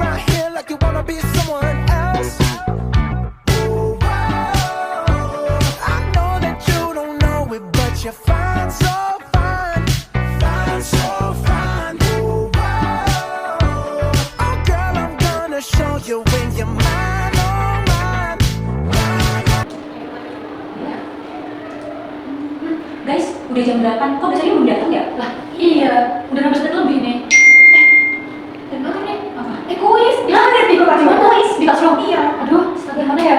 around here like you wanna be someone else. Oh, I know that you don't know it, but you're fine, so fine, fine, so fine. Oh, girl, I'm gonna show you when you're mine, oh mine. Guys, udah jam 8, kok biasanya belum datang ya? Lah, iya, udah 16 menit lebih nih. Dan apa nih? Apa? Kuis! Ya, ada di kelas lo. Kuis? Di kelas lo? Iya. Aduh, setengah mana ya?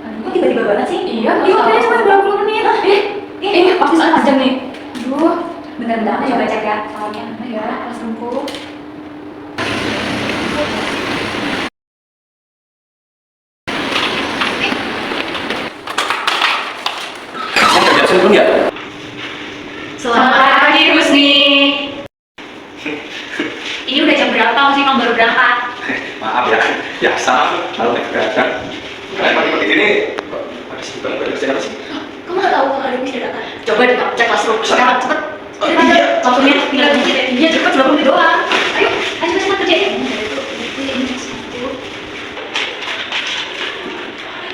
Aduh, kok tiba-tiba banget sih? Iya, makanya cuma 90 menit. Pasti sangat panjang nih. Aduh, bentar-bentar, aku coba cek ya. Soalnya, ya, kelas rumput. Kamu udah absen belum ya? Selamat pagi, Husni. Ini udah jam berapa sih kamu baru berangkat? Maaf ya, biasa kalau naik berangkat. Kalian pagi-pagi gini, ada sih banget kerjaan apa sih? Kamu nggak tahu kalau ada yang bisa datang? Coba deh kamu cek classroom. Sekarang cepet. Langsungnya tinggal dikit. Iya cepet 20 menit doang. Ayo, cepet kerjain.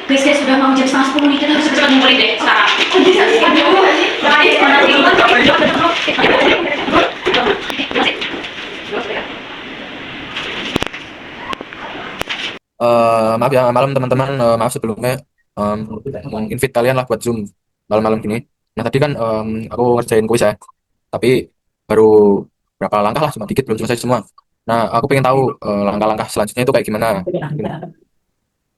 Guys, sudah mau jam setengah 10 nih, kita harus cepet ngumpulin deh sekarang. Bisa sih. Baik, mana sih? Maaf ya, malam teman-teman. Maaf sebelumnya. Invite kalian lah buat Zoom malam-malam gini. Nah tadi kan aku ngerjain kuis ya, tapi baru berapa langkah lah, cuma dikit, belum selesai semua. Nah aku pengen tahu langkah-langkah selanjutnya itu kayak gimana.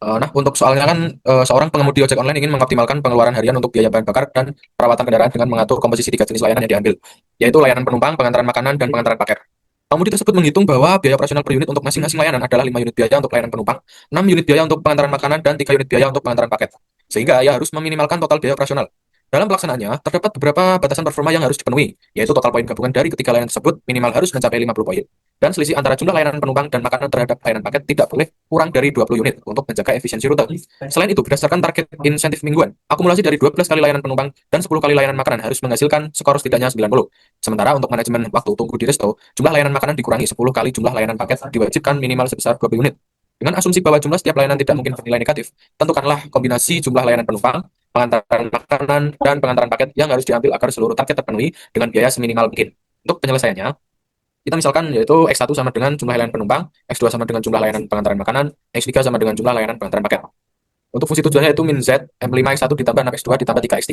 Nah untuk soalnya kan seorang pengemudi ojek online ingin mengoptimalkan pengeluaran harian untuk biaya bahan bakar dan perawatan kendaraan dengan mengatur komposisi 3 jenis layanan yang diambil, yaitu layanan penumpang, pengantaran makanan, dan pengantaran paket. Pengemudi tersebut menghitung bahwa biaya operasional per unit untuk masing-masing layanan adalah 5 unit biaya untuk layanan penumpang, 6 unit biaya untuk pengantaran makanan, dan 3 unit biaya untuk pengantaran paket. Sehingga ia harus meminimalkan total biaya operasional. Dalam pelaksanaannya, terdapat beberapa batasan performa yang harus dipenuhi, yaitu total poin gabungan dari ketiga layanan tersebut minimal harus mencapai 50 poin. Dan selisih antara jumlah layanan penumpang dan makanan terhadap layanan paket tidak boleh kurang dari 20 unit untuk menjaga efisiensi rute. Selain itu, berdasarkan target insentif mingguan, akumulasi dari 12 kali layanan penumpang dan 10 kali layanan makanan harus menghasilkan skor setidaknya 90. Sementara untuk manajemen waktu tunggu di resto, jumlah layanan makanan dikurangi 10 kali jumlah layanan paket diwajibkan minimal sebesar 20 unit. Dengan asumsi bahwa jumlah setiap layanan tidak mungkin bernilai negatif, tentukanlah kombinasi jumlah layanan penumpang, pengantaran makanan, dan pengantaran paket yang harus diambil agar seluruh target terpenuhi dengan biaya seminimal mungkin. Untuk penyelesaiannya, kita misalkan yaitu X1 sama dengan jumlah layanan penumpang, X2 sama dengan jumlah layanan pengantaran makanan, X3 sama dengan jumlah layanan pengantaran paket. Untuk fungsi tujuannya yaitu min Z, M5X1 ditambah 6X2 ditambah 3X3.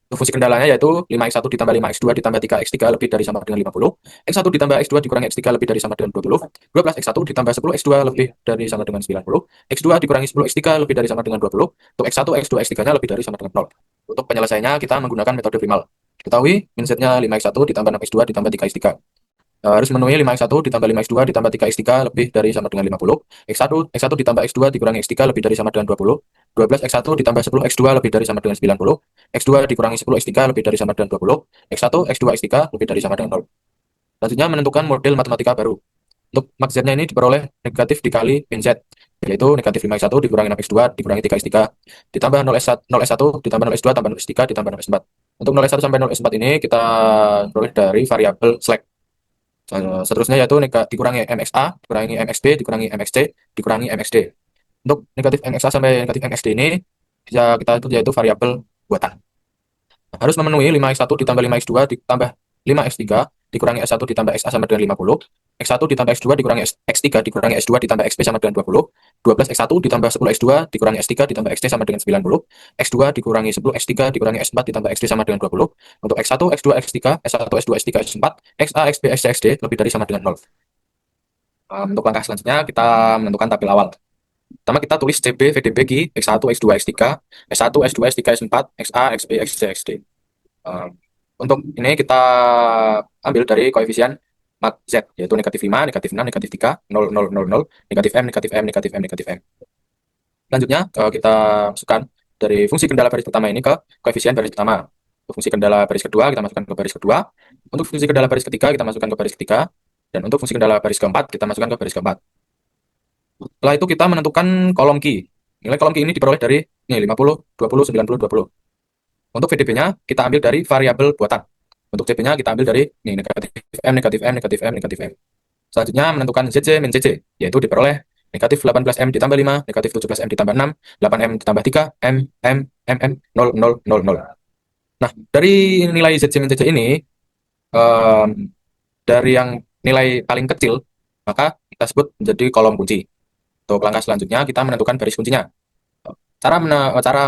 Untuk fungsi kendalanya yaitu 5X1 ditambah 5X2 ditambah 3X3 lebih dari sama dengan 50, X1 ditambah X2 dikurangi X3 lebih dari sama dengan 20, 12 X1 ditambah 10 X2 lebih dari sama dengan 90, X2 dikurangi 10 X3 lebih dari sama dengan 20, untuk X1, X2, X3-nya lebih dari sama dengan 0. Untuk penyelesaiannya kita menggunakan metode primal. Ketahui min Z-nya 5X1 ditambah 6X2 ditambah 3X3. Harus memenuhi 5X1 ditambah 5X2 ditambah 3X3 lebih dari sama dengan 50, X1 ditambah X2 dikurangi X3 lebih dari sama dengan 20, 12 X1 ditambah 10 X2 lebih dari sama dengan 90, X2 dikurangi 10 X3 lebih dari sama dengan 20, X1, X2, X3 lebih dari sama dengan 0. Selanjutnya menentukan model matematika baru. Untuk max Z-nya ini diperoleh negatif dikali min Z, yaitu negatif 5X1 dikurangi 6X2 dikurangi 3X3 ditambah 0S1 ditambah 0S2 tambah 0S3 ditambah 0S4. Untuk 0S1 sampai 0S4 ini kita peroleh dari variabel slack. Seterusnya yaitu dikurangi MXA, dikurangi MXB, dikurangi MXC, dikurangi MXD. Untuk negatif MXA sampai negatif MXD ini bisa kita itu yaitu variabel buatan. Harus memenuhi 5X1 ditambah 5X2 ditambah 5X3 dikurangi S1 ditambah XA sama dengan 50, X1 ditambah X2 dikurangi X3 dikurangi S2 ditambah XB sama dengan 20, 12 X1 ditambah 10 X2 dikurangi S3 ditambah XC sama dengan 90, X2 dikurangi 10 X3 dikurangi S4 ditambah XD sama dengan 20, untuk X1, X2, X3, S1, S2, S3, S4, XA, XB, XC, XD lebih dari sama dengan 0. Untuk langkah selanjutnya kita menentukan tabel awal. Pertama kita tulis CB, VDB, Q, X1, X2, X3, S1, S2, S3, S4, XA, XB, XC, XD. Untuk ini kita ambil dari koefisien mat Z, yaitu negatif 5, negatif 6, negatif 3, 0, 0, 0, 0, negatif M, negatif M, negatif M, negatif M. Selanjutnya kita masukkan dari fungsi kendala baris pertama ini ke koefisien baris pertama. Untuk fungsi kendala baris kedua kita masukkan ke baris kedua. Untuk fungsi kendala baris ketiga kita masukkan ke baris ketiga. Dan untuk fungsi kendala baris keempat kita masukkan ke baris keempat. Setelah itu kita menentukan kolom Q. Nilai kolom Q ini diperoleh dari 50, 20, 90, 20. Untuk VDB-nya kita ambil dari variabel buatan. Untuk CP-nya kita ambil dari negatif M, negatif M, negatif M, negatif M. Selanjutnya menentukan ZC min CC, yaitu diperoleh negatif 18M ditambah 5, negatif 17M ditambah 6, 8M ditambah 3, M, 0, 0, 0, 0. Nah, dari nilai ZC min ZC ini, em, dari yang nilai paling kecil, maka kita sebut menjadi kolom kunci. Untuk langkah selanjutnya, kita menentukan baris kuncinya. Cara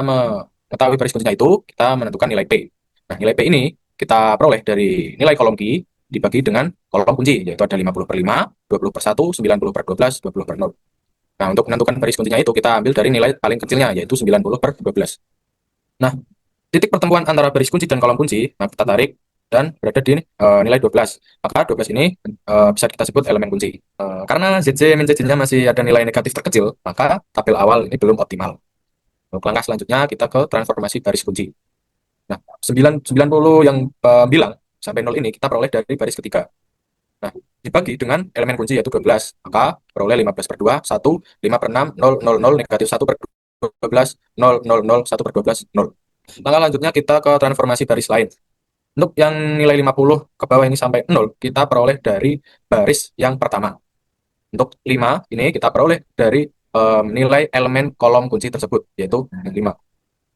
mengetahui baris kuncinya itu, kita menentukan nilai P. Nah, nilai P ini kita peroleh dari nilai kolom Q dibagi dengan kolom kunci, yaitu ada 50/5, 20/1, 90/12, 20/0. Nah, untuk menentukan baris kuncinya itu, kita ambil dari nilai paling kecilnya, yaitu 90/12. Nah, titik pertemuan antara baris kunci dan kolom kunci, nah kita tarik dan berada di nilai 12. Maka 12 ini bisa kita sebut elemen kunci. Karena ZC min ZC-nya masih ada nilai negatif terkecil, maka tabel awal ini belum optimal. Untuk langkah selanjutnya kita ke transformasi baris kunci. Nah, 90 yang bilang sampai 0 ini kita peroleh dari baris ketiga. Nah, dibagi dengan elemen kunci yaitu 12, maka peroleh 15/2, 1, 5/6, 0, 0, 0, negatif 1/12, 0, 0, 0, 1/12, 0. Langkah lanjutnya kita ke transformasi baris lain. Untuk yang nilai 50 ke bawah ini sampai 0, kita peroleh dari baris yang pertama. Untuk 5 ini kita peroleh dari nilai elemen kolom kunci tersebut, yaitu 5.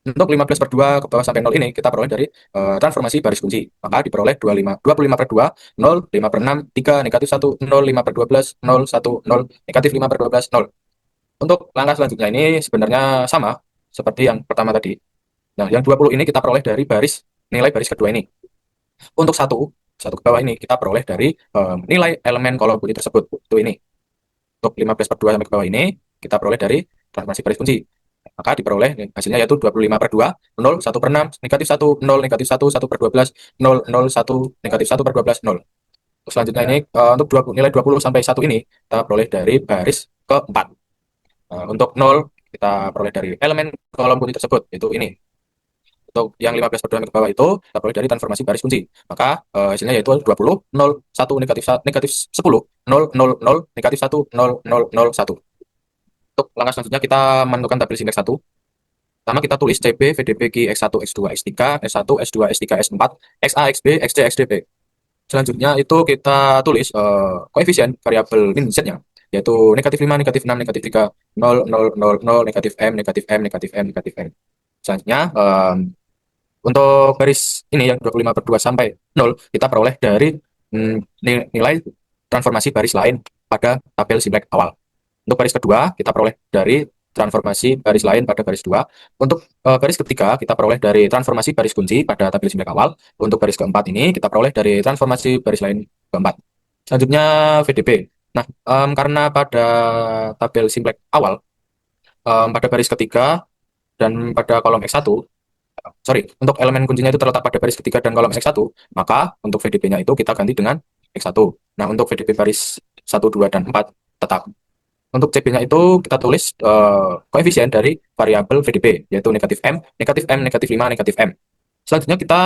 Untuk 15/2 ke bawah sampai 0 ini kita peroleh dari transformasi baris kunci. Maka diperoleh 25/2, 0, 5/6, 3, negatif 1, 0, 5/12, 0, 1, 0, negatif 5/12, 0. Untuk langkah selanjutnya ini sebenarnya sama seperti yang pertama tadi. Nah, yang 20 ini kita peroleh dari nilai baris kedua ini. Untuk satu ke bawah ini kita peroleh dari nilai elemen kolom kunci tersebut. Itu ini. Untuk 15/2 sampai ke bawah ini kita peroleh dari transformasi baris kunci. Maka diperoleh hasilnya yaitu 25/2, 0, 1/6, negatif 1, 0, negatif 1, 1/12, 0, 0, 1, negatif 1/12, 0. Terus selanjutnya ini untuk nilai 20 sampai 1 ini kita peroleh dari baris keempat. Untuk 0 kita peroleh dari elemen kolom kunci tersebut, yaitu ini. Untuk yang 15/2 ke bawah itu kita peroleh dari transformasi baris kunci. Maka hasilnya yaitu 20, 0, 1, negatif 10, 0, 0, 0, negatif 1, 0, 0, 0, 1. Untuk langkah selanjutnya kita menentukan tabel Simplex 1. Pertama kita tulis CP, VDP, Q, X1, X2, X3, S1, S2, S3, S4, XA, XB, XC, XDP. Selanjutnya itu kita tulis koefisien variabel min Z-nya, yaitu negatif 5, negatif 6, negatif 3, 0, 0, 0, 0, negatif M, negatif M, negatif M, negatif M. Selanjutnya untuk garis ini yang 25/2 sampai 0 kita peroleh dari nilai transformasi baris lain pada tabel Simplex awal. Untuk baris kedua kita peroleh dari transformasi baris lain pada baris 2. Untuk baris ketiga kita peroleh dari transformasi baris kunci pada tabel Simplex awal. Untuk baris keempat ini kita peroleh dari transformasi baris lain keempat. Selanjutnya VDP. Nah, karena pada tabel Simplex awal pada baris ketiga dan pada kolom X1, untuk elemen kuncinya itu terletak pada baris ketiga dan kolom X1, maka untuk VDP-nya itu kita ganti dengan X1. Nah, untuk VDP baris 1, 2, dan 4 tetap. Untuk CP-nya itu kita tulis koefisien dari variabel VDP, yaitu negatif M, negatif M, negatif 5, negatif M. Selanjutnya kita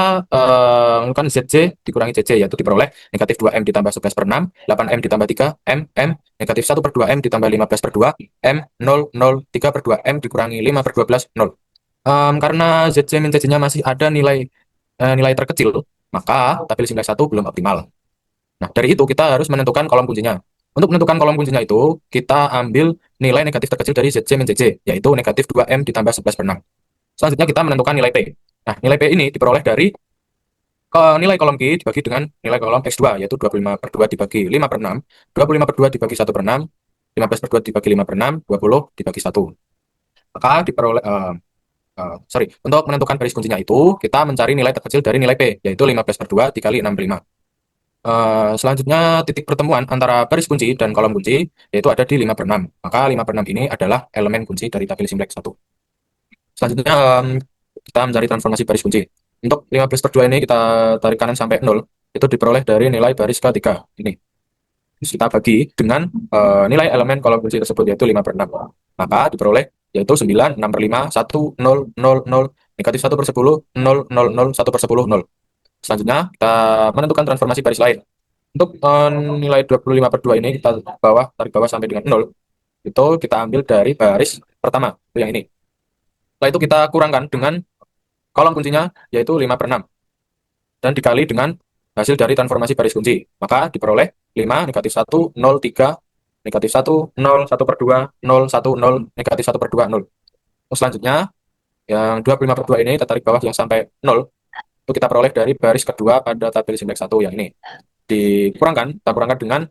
melakukan ZC dikurangi CC, yaitu diperoleh negatif 2M ditambah 11/6, 8M ditambah 3, M, negatif 1/2M ditambah 15/2, M, 0, 0, 3/2M dikurangi 5/12, 0. Karena ZC min ZC-nya masih ada nilai terkecil, maka tabel Simplex 1 belum optimal. Nah, dari itu kita harus menentukan kolom kuncinya. Untuk menentukan kolom kuncinya itu, kita ambil nilai negatif terkecil dari ZC min ZC, yaitu negatif 2M ditambah 11/6. Selanjutnya kita menentukan nilai P. Nah, nilai P ini diperoleh dari nilai kolom Q dibagi dengan nilai kolom X2, yaitu 25/2 dibagi 5/6, 25/2 dibagi 1/6, 15/2 dibagi 5/6, 20 dibagi 1. Maka diperoleh untuk menentukan baris kuncinya itu, kita mencari nilai terkecil dari nilai P, yaitu 15/2 dikali 65. Selanjutnya titik pertemuan antara baris kunci dan kolom kunci, yaitu ada di 5/6. Maka 5/6 ini adalah elemen kunci dari tabel Simplex 1. Selanjutnya kita mencari transformasi baris kunci. Untuk 15/2 ini kita tarik kanan sampai 0, itu diperoleh dari nilai baris ketiga ini. Terus kita bagi dengan nilai elemen kolom kunci tersebut, yaitu 5/6. Maka diperoleh yaitu 9, 6/5, 1, 0, 0, 0, negatif 1/10, 0, 0, 0, 1/10, 0. Selanjutnya kita menentukan transformasi baris lain. Untuk nilai 25/2 ini kita tarik bawah sampai dengan 0. Itu kita ambil dari baris pertama, itu yang ini. Setelah itu kita kurangkan dengan kolom kuncinya, yaitu 5/6. Dan dikali dengan hasil dari transformasi baris kunci. Maka diperoleh 5, negatif 1, 0, 3, negatif 1, 0, 1/2, 0, 1, 0, negatif 1/2, 0. Terus selanjutnya, yang 25/2 ini tertarik bawah yang sampai 0, itu kita peroleh dari baris kedua pada tabel simplex 1 yang ini. Kita kurangkan dengan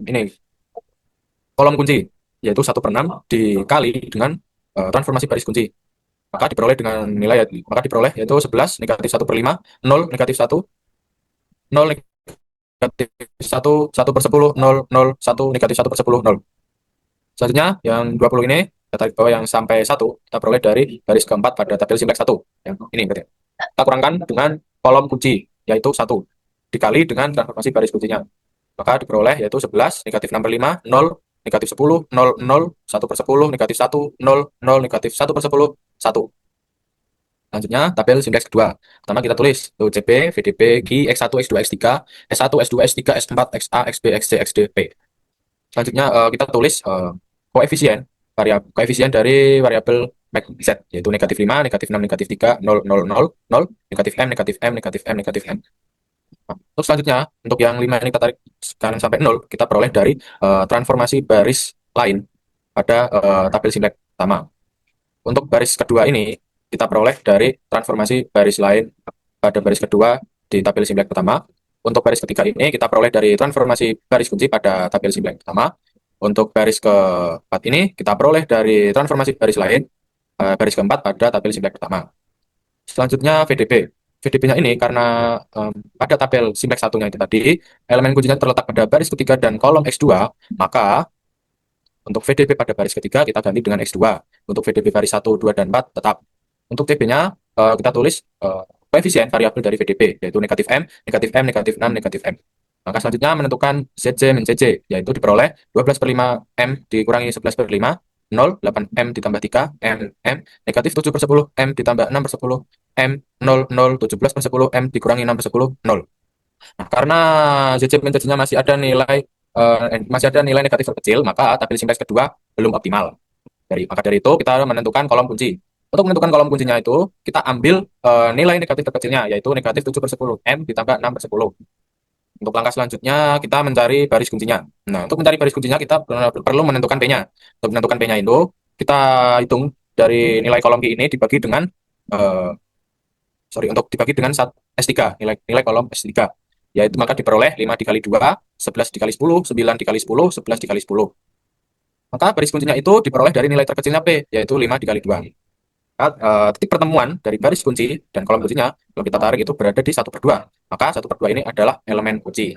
ini, kolom kunci, yaitu 1/6 dikali dengan transformasi baris kunci. Maka diperoleh yaitu 11 negatif 1/5, 0 negatif 1, 0 negatif 1, 1/10, 0, 0, 1 negatif 1/10, 0. Selanjutnya, yang 20 ini, kita tarik bawah yang sampai 1, kita peroleh dari baris keempat pada tabel simplex 1. Yang ini berarti. Kita kurangkan dengan kolom kunci, yaitu 1, dikali dengan transformasi baris kuncinya. Maka diperoleh yaitu 11, negatif 6/5, 0, negatif 10, 0, 0, 1/10, negatif 1, 0, 0, negatif 1/10, 1. Selanjutnya, tabel simplex kedua. Pertama kita tulis CP, VDP, Q, X1, X2, X3, S1, S2, S3, S4, XA, XB, XC, XD, P. Selanjutnya kita tulis koefisien dari variabel Max Z, yaitu negatif 5, negatif 6, negatif 3, 0, 0, 0, 0, negatif M, negatif M, negatif M, negatif M. Nah, terus selanjutnya, untuk yang 5 ini kita tarik sekarang sampai 0, kita peroleh dari transformasi baris lain pada tabel simplex pertama. Untuk baris kedua ini, kita peroleh dari transformasi baris lain pada baris kedua di tabel simplex pertama. Untuk baris ketiga ini, kita peroleh dari transformasi baris kunci pada tabel simplex pertama. Untuk baris keempat ini, kita peroleh dari transformasi baris lain baris keempat pada tabel simplex pertama. Selanjutnya VDP. VDP-nya ini karena pada tabel simplex satunya itu tadi, elemen kuncinya terletak pada baris ketiga dan kolom X2, maka untuk VDP pada baris ketiga kita ganti dengan X2. Untuk VDP baris 1, 2, dan 4 tetap. Untuk TB-nya kita tulis koefisien variabel dari VDP, yaitu negatif M, negatif M, negatif 6, negatif M. Maka selanjutnya menentukan ZC min CC, yaitu diperoleh 12/5 M dikurangi 11/5, 0, 8M ditambah 3, M, negatif 7/10, M ditambah 6/10, M, 0, 0, 17/10, M dikurangi 6/10, 0. Nah, karena ZC min CC-nya masih ada nilai negatif terkecil, maka tabel simplex kedua belum optimal. Maka dari itu kita menentukan kolom kunci. Untuk menentukan kolom kuncinya itu, kita ambil nilai negatif terkecilnya, yaitu negatif 7/10, M ditambah 6/10. Untuk langkah selanjutnya, kita mencari baris kuncinya. Nah, untuk mencari baris kuncinya, kita perlu menentukan P-nya. Untuk menentukan P-nya itu, kita hitung dari nilai kolom Q ini dibagi dengan, S3, nilai kolom S3. Yaitu maka diperoleh 5 dikali 2, 11 dikali 10, 9 dikali 10, 11 dikali 10. Maka baris kuncinya itu diperoleh dari nilai terkecilnya P, yaitu 5 dikali 2. Titik pertemuan dari baris kunci dan kolom kuncinya kalau kita tarik itu berada di 1/2, maka 1/2 ini adalah elemen kunci.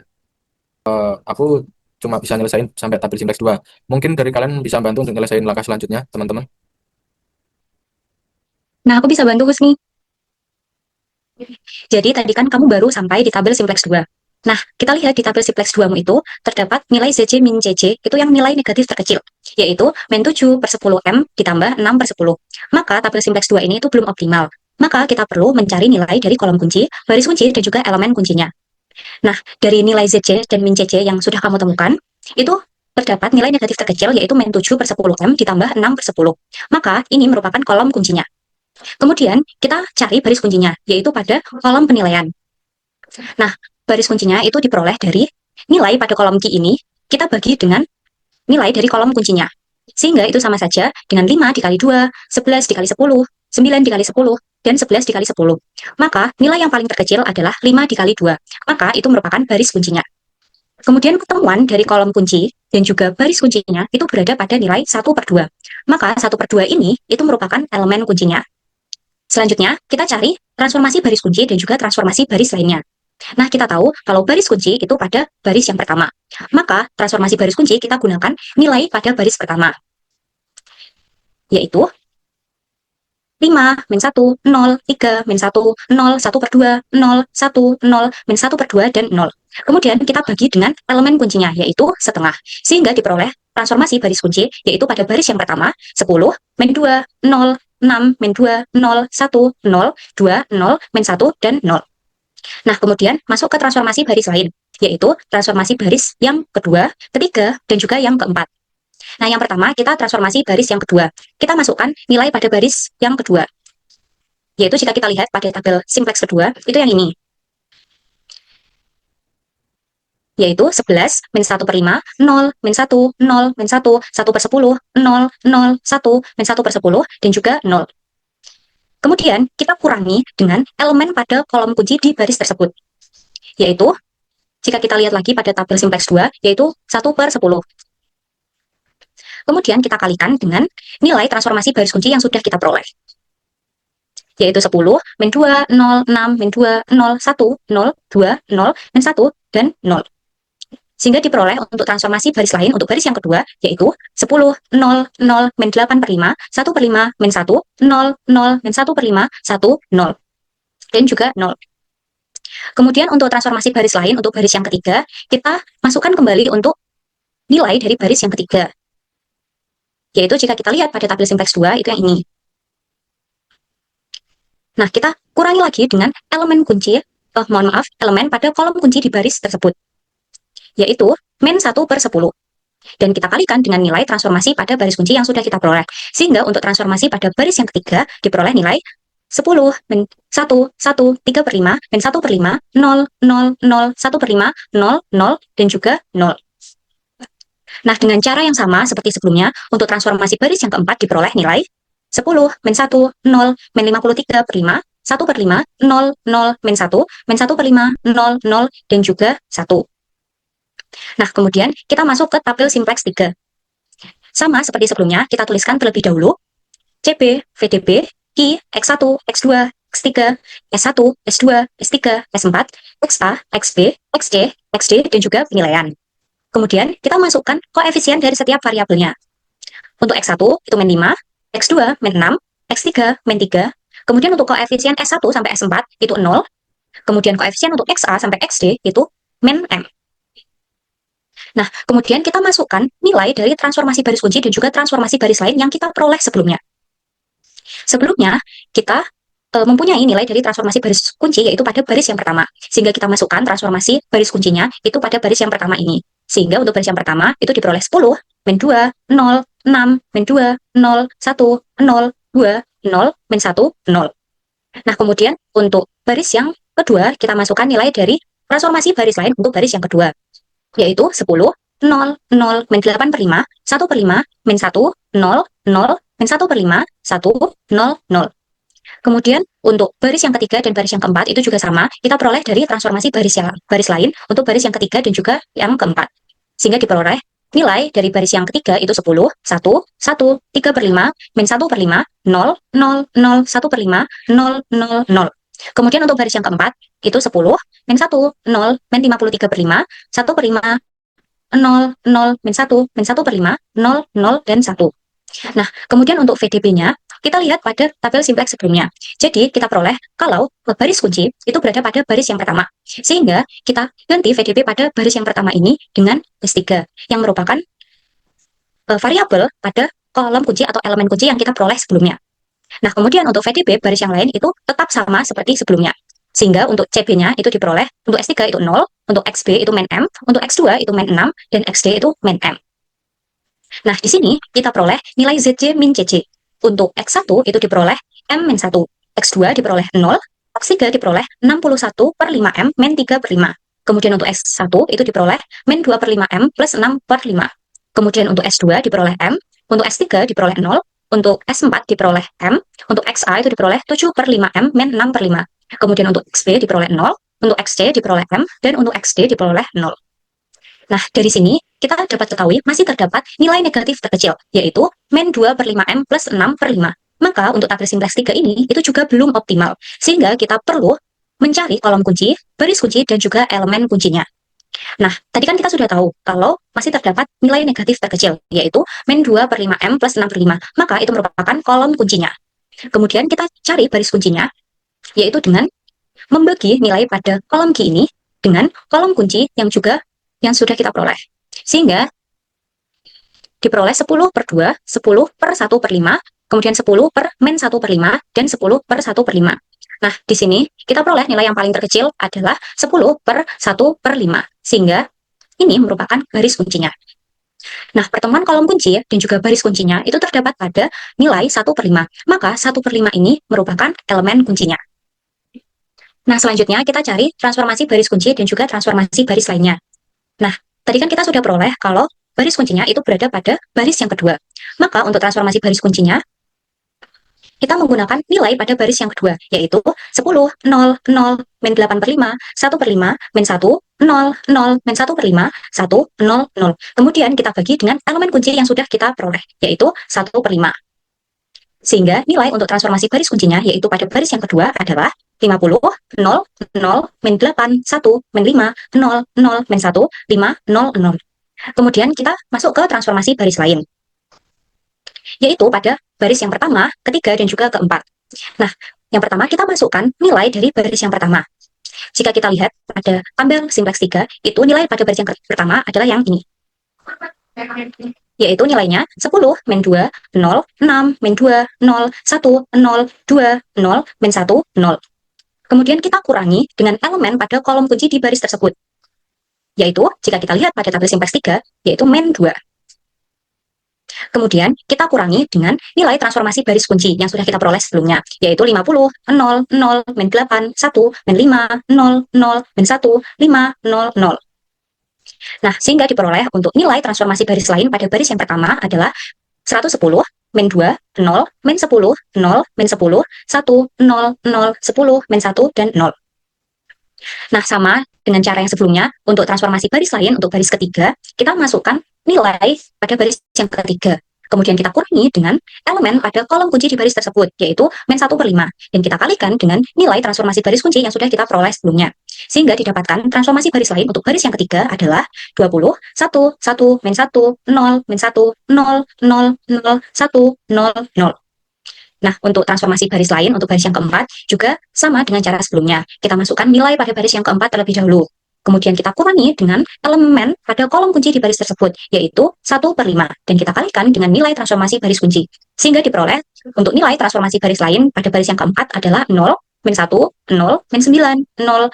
Aku cuma bisa nyelesain sampai tabel simplex 2. Mungkin dari kalian bisa bantu untuk nyelesain langkah selanjutnya, teman-teman. Nah, aku bisa bantu, Husni. Jadi, tadi kan kamu baru sampai di tabel simplex 2. Nah, kita lihat di tabel simplex 2-mu itu, terdapat nilai ZC min CC, itu yang nilai negatif terkecil, yaitu min 7/10M ditambah 6/10. Maka, tabel simplex 2 ini itu belum optimal. Maka, kita perlu mencari nilai dari kolom kunci, baris kunci, dan juga elemen kuncinya. Nah, dari nilai ZC dan min CC yang sudah kamu temukan, itu terdapat nilai negatif terkecil, yaitu min 7/10M ditambah 6/10. Maka, ini merupakan kolom kuncinya. Kemudian, kita cari baris kuncinya, yaitu pada kolom penilaian. Nah, baris kuncinya itu diperoleh dari nilai pada kolom Q ini, kita bagi dengan nilai dari kolom kuncinya. Sehingga itu sama saja dengan 5 dikali 2, 11 dikali 10, 9 dikali 10, dan 11 dikali 10. Maka, nilai yang paling terkecil adalah 5 dikali 2. Maka, itu merupakan baris kuncinya. Kemudian, ketemuan dari kolom kunci dan juga baris kuncinya itu berada pada nilai 1/2. Maka, 1/2 ini itu merupakan elemen kuncinya. Selanjutnya, kita cari transformasi baris kunci dan juga transformasi baris lainnya. Nah, kita tahu kalau baris kunci itu pada baris yang pertama. Maka, transformasi baris kunci kita gunakan nilai pada baris pertama, yaitu 5, min 1, 0, 3, min 1, 0, 1/2, 0, 1, 0, min 1/2, dan 0. Kemudian kita bagi dengan elemen kuncinya, yaitu setengah. Sehingga diperoleh transformasi baris kunci, yaitu pada baris yang pertama, 10, min 2, 0, 6, min 2, 0, 1, 0, 2, 0, min 1, dan 0. Nah, kemudian masuk ke transformasi baris lain, yaitu transformasi baris yang kedua, ketiga, dan juga yang keempat. Nah, yang pertama, kita transformasi baris yang kedua. Kita masukkan nilai pada baris yang kedua. Yaitu jika kita lihat pada tabel simplex kedua, itu yang ini. yaitu 11, min 1 per 5, 0, min 1, 0, min 1, 1 per 10, 0, 0, 1, min 1 per 10, dan juga 0. Kemudian, kita kurangi dengan elemen pada kolom kunci di baris tersebut, yaitu, jika kita lihat lagi pada tabel simplex 2, yaitu 1 per 10. Kemudian, kita kalikan dengan nilai transformasi baris kunci yang sudah kita peroleh, yaitu 10, min 2, 0, 6, min 2, 0, 1, 0, 2, 0, min 1, dan 0. Sehingga diperoleh untuk transformasi baris lain untuk baris yang kedua, yaitu 10, 0, 0, min 8 per 5, 1 per 5, min 1, 0, 0, min 1 per 5, 1, 0. Dan juga 0. Kemudian untuk transformasi baris lain untuk baris yang ketiga, kita masukkan kembali untuk nilai dari baris yang ketiga. Yaitu jika kita lihat pada tabel simplex 2, itu yang ini. Nah, kita kurangi lagi dengan elemen kunci, elemen pada kolom kunci di baris tersebut, yaitu min 1 per 10. Dan kita kalikan dengan nilai transformasi pada baris kunci yang sudah kita peroleh. Sehingga untuk transformasi pada baris yang ketiga, diperoleh nilai 10, min 1, 1, 3 per 5, min 1 per 5, 0, 0, 0, 1 per 5, 0, 0, dan juga 0. Nah, dengan cara yang sama seperti sebelumnya, untuk transformasi baris yang keempat diperoleh nilai 10, min 1, 0, min 53 per 5, 1 per 5, 0, 0, min 1, min 1 per 5, 0, 0, dan juga 1. Nah, kemudian kita masuk ke tabel simplex 3. Sama seperti sebelumnya, kita tuliskan terlebih dahulu CB, VDB, Q, X1, X2, X3, S1, S2, S3, S4, XA, XB, XC, XD, dan juga penilaian. Kemudian kita masukkan koefisien dari setiap variabelnya. Untuk X1 itu min 5, X2 min 6, X3 min 3, kemudian untuk koefisien S1 sampai S4 itu 0, kemudian koefisien untuk XA sampai XD itu min M. Nah, kemudian kita masukkan nilai dari transformasi baris kunci dan juga transformasi baris lain yang kita peroleh sebelumnya. Sebelumnya, kita mempunyai nilai dari transformasi baris kunci yaitu pada baris yang pertama. Sehingga kita masukkan transformasi baris kuncinya itu pada baris yang pertama ini. Sehingga untuk baris yang pertama itu diperoleh 10, min 2, 0, 6, min 2, 0, 1, 0, 2, 0, min 1, 0. Nah, kemudian untuk baris yang kedua, kita masukkan nilai dari transformasi baris lain untuk baris yang kedua, yaitu 10, 0, 0, min 8 per 5, 1 per 5, min 1, 0, 0, min 1 per 5, 1, 0, 0. Kemudian untuk baris yang ketiga dan baris yang keempat itu juga sama, kita peroleh dari transformasi baris lain untuk baris yang ketiga dan juga yang keempat. Sehingga diperoleh nilai dari baris yang ketiga itu 10, 1, 1, 3 per 5, min 1 per 5, 0, 0, 0, 1 per 5, 0, 0, 0. Kemudian untuk baris yang keempat itu 10, min 1, 0, min 53 per 5, 1 per 5, 0, 0, min 1, min 1 per 5, 0, 0, dan 1. Nah, kemudian untuk VDB-nya, kita lihat pada tabel simplex sebelumnya. Jadi, kita peroleh kalau baris kunci itu berada pada baris yang pertama. Sehingga, kita ganti VDB pada baris yang pertama ini dengan S3, yang merupakan variabel pada kolom kunci atau elemen kunci yang kita peroleh sebelumnya. Nah, kemudian untuk VDB baris yang lain itu tetap sama seperti sebelumnya. Sehingga untuk CB-nya itu diperoleh, untuk S3 itu 0, untuk XB itu min M, untuk X2 itu min 6, dan XD itu min M. Nah, di sini kita peroleh nilai ZC min CC. Untuk X1 itu diperoleh M min 1, X2 diperoleh 0, X3 diperoleh 61 per 5M min 3 per 5. Kemudian untuk S1 itu diperoleh min 2 per 5M plus 6 per 5. Kemudian untuk S2 diperoleh M, untuk S3 diperoleh 0, untuk S4 diperoleh M, untuk XA itu diperoleh 7 per 5M min 6 per 5. Kemudian untuk XB diperoleh 0, untuk XC diperoleh M, dan untuk XD diperoleh 0. Nah, dari sini kita dapat ketahui masih terdapat nilai negatif terkecil, yaitu min 2 per 5M plus 6 per 5. Maka untuk tabel simplex 3 ini itu juga belum optimal, sehingga kita perlu mencari kolom kunci, baris kunci, dan juga elemen kuncinya. Nah, tadi kan kita sudah tahu kalau masih terdapat nilai negatif terkecil, yaitu min 2 per 5M plus 6 per 5. Maka itu merupakan kolom kuncinya. Kemudian kita cari baris kuncinya, yaitu dengan membagi nilai pada kolom Q ini dengan kolom kunci yang sudah kita peroleh. Sehingga diperoleh 10 per 2, 10 per 1 per 5, kemudian 10 per min 1 per 5, dan 10 per 1 per 5. Nah, di sini kita peroleh nilai yang paling terkecil adalah 10 per 1 per 5. Sehingga ini merupakan baris kuncinya. Nah, pertemuan kolom kunci dan juga baris kuncinya itu terdapat pada nilai 1 per 5. Maka 1 per 5 ini merupakan elemen kuncinya. Nah, selanjutnya kita cari transformasi baris kunci dan juga transformasi baris lainnya. Nah, tadi kan kita sudah peroleh kalau baris kuncinya itu berada pada baris yang kedua. Maka untuk transformasi baris kuncinya, kita menggunakan nilai pada baris yang kedua, yaitu 10, 0, 0, min 8 per 5, 1 per 5, min 1, 0, 0, min 1 per 5, 1, 0, 0. Kemudian kita bagi dengan elemen kunci yang sudah kita peroleh, yaitu 1 per 5. Sehingga nilai untuk transformasi baris kuncinya, yaitu pada baris yang kedua adalah 50, 0, 0, min 8, 1, min 5, 0, 0, min 1, 5, 0, 0. Kemudian kita masuk ke transformasi baris lain, yaitu pada baris yang pertama, ketiga, dan juga keempat. Nah, yang pertama kita masukkan nilai dari baris yang pertama. Jika kita lihat pada tabel simplex 3, itu nilai pada baris yang pertama adalah yang ini, yaitu nilainya 10, min 2, 0, 6, min 2, 0, 1, 0, 2, 0, min 1, 0. Kemudian kita kurangi dengan elemen pada kolom kunci di baris tersebut, yaitu jika kita lihat pada tabel simplex 3, yaitu min 2. Kemudian kita kurangi dengan nilai transformasi baris kunci yang sudah kita peroleh sebelumnya, yaitu 50, 0, 0, min 8, 1, min 5, 0, 0, min 1, 5, 0, 0. Nah, sehingga diperoleh untuk nilai transformasi baris lain pada baris yang pertama adalah 110, min 2, 0, min 10, 0, min 10, 1, 0, 0, 10, min 1, dan 0. Nah, sama dengan cara yang sebelumnya, untuk transformasi baris lain, untuk baris ketiga, kita masukkan nilai pada baris yang ketiga. Kemudian kita kurangi dengan elemen pada kolom kunci di baris tersebut, yaitu min 1 per 5. Dan kita kalikan dengan nilai transformasi baris kunci yang sudah kita peroleh sebelumnya. Sehingga didapatkan transformasi baris lain untuk baris yang ketiga adalah 20, 1, 1, min 1, 0, min 1, 0, 0, 0, 1, 0, 0. Nah, untuk transformasi baris lain, untuk baris yang keempat, juga sama dengan cara sebelumnya. Kita masukkan nilai pada baris yang keempat terlebih dahulu. Kemudian kita kurangi dengan elemen pada kolom kunci di baris tersebut, yaitu 1 per 5. Dan kita kalikan dengan nilai transformasi baris kunci. Sehingga diperoleh untuk nilai transformasi baris lain pada baris yang keempat adalah 0, min 1, 0, min 9, 0, 1,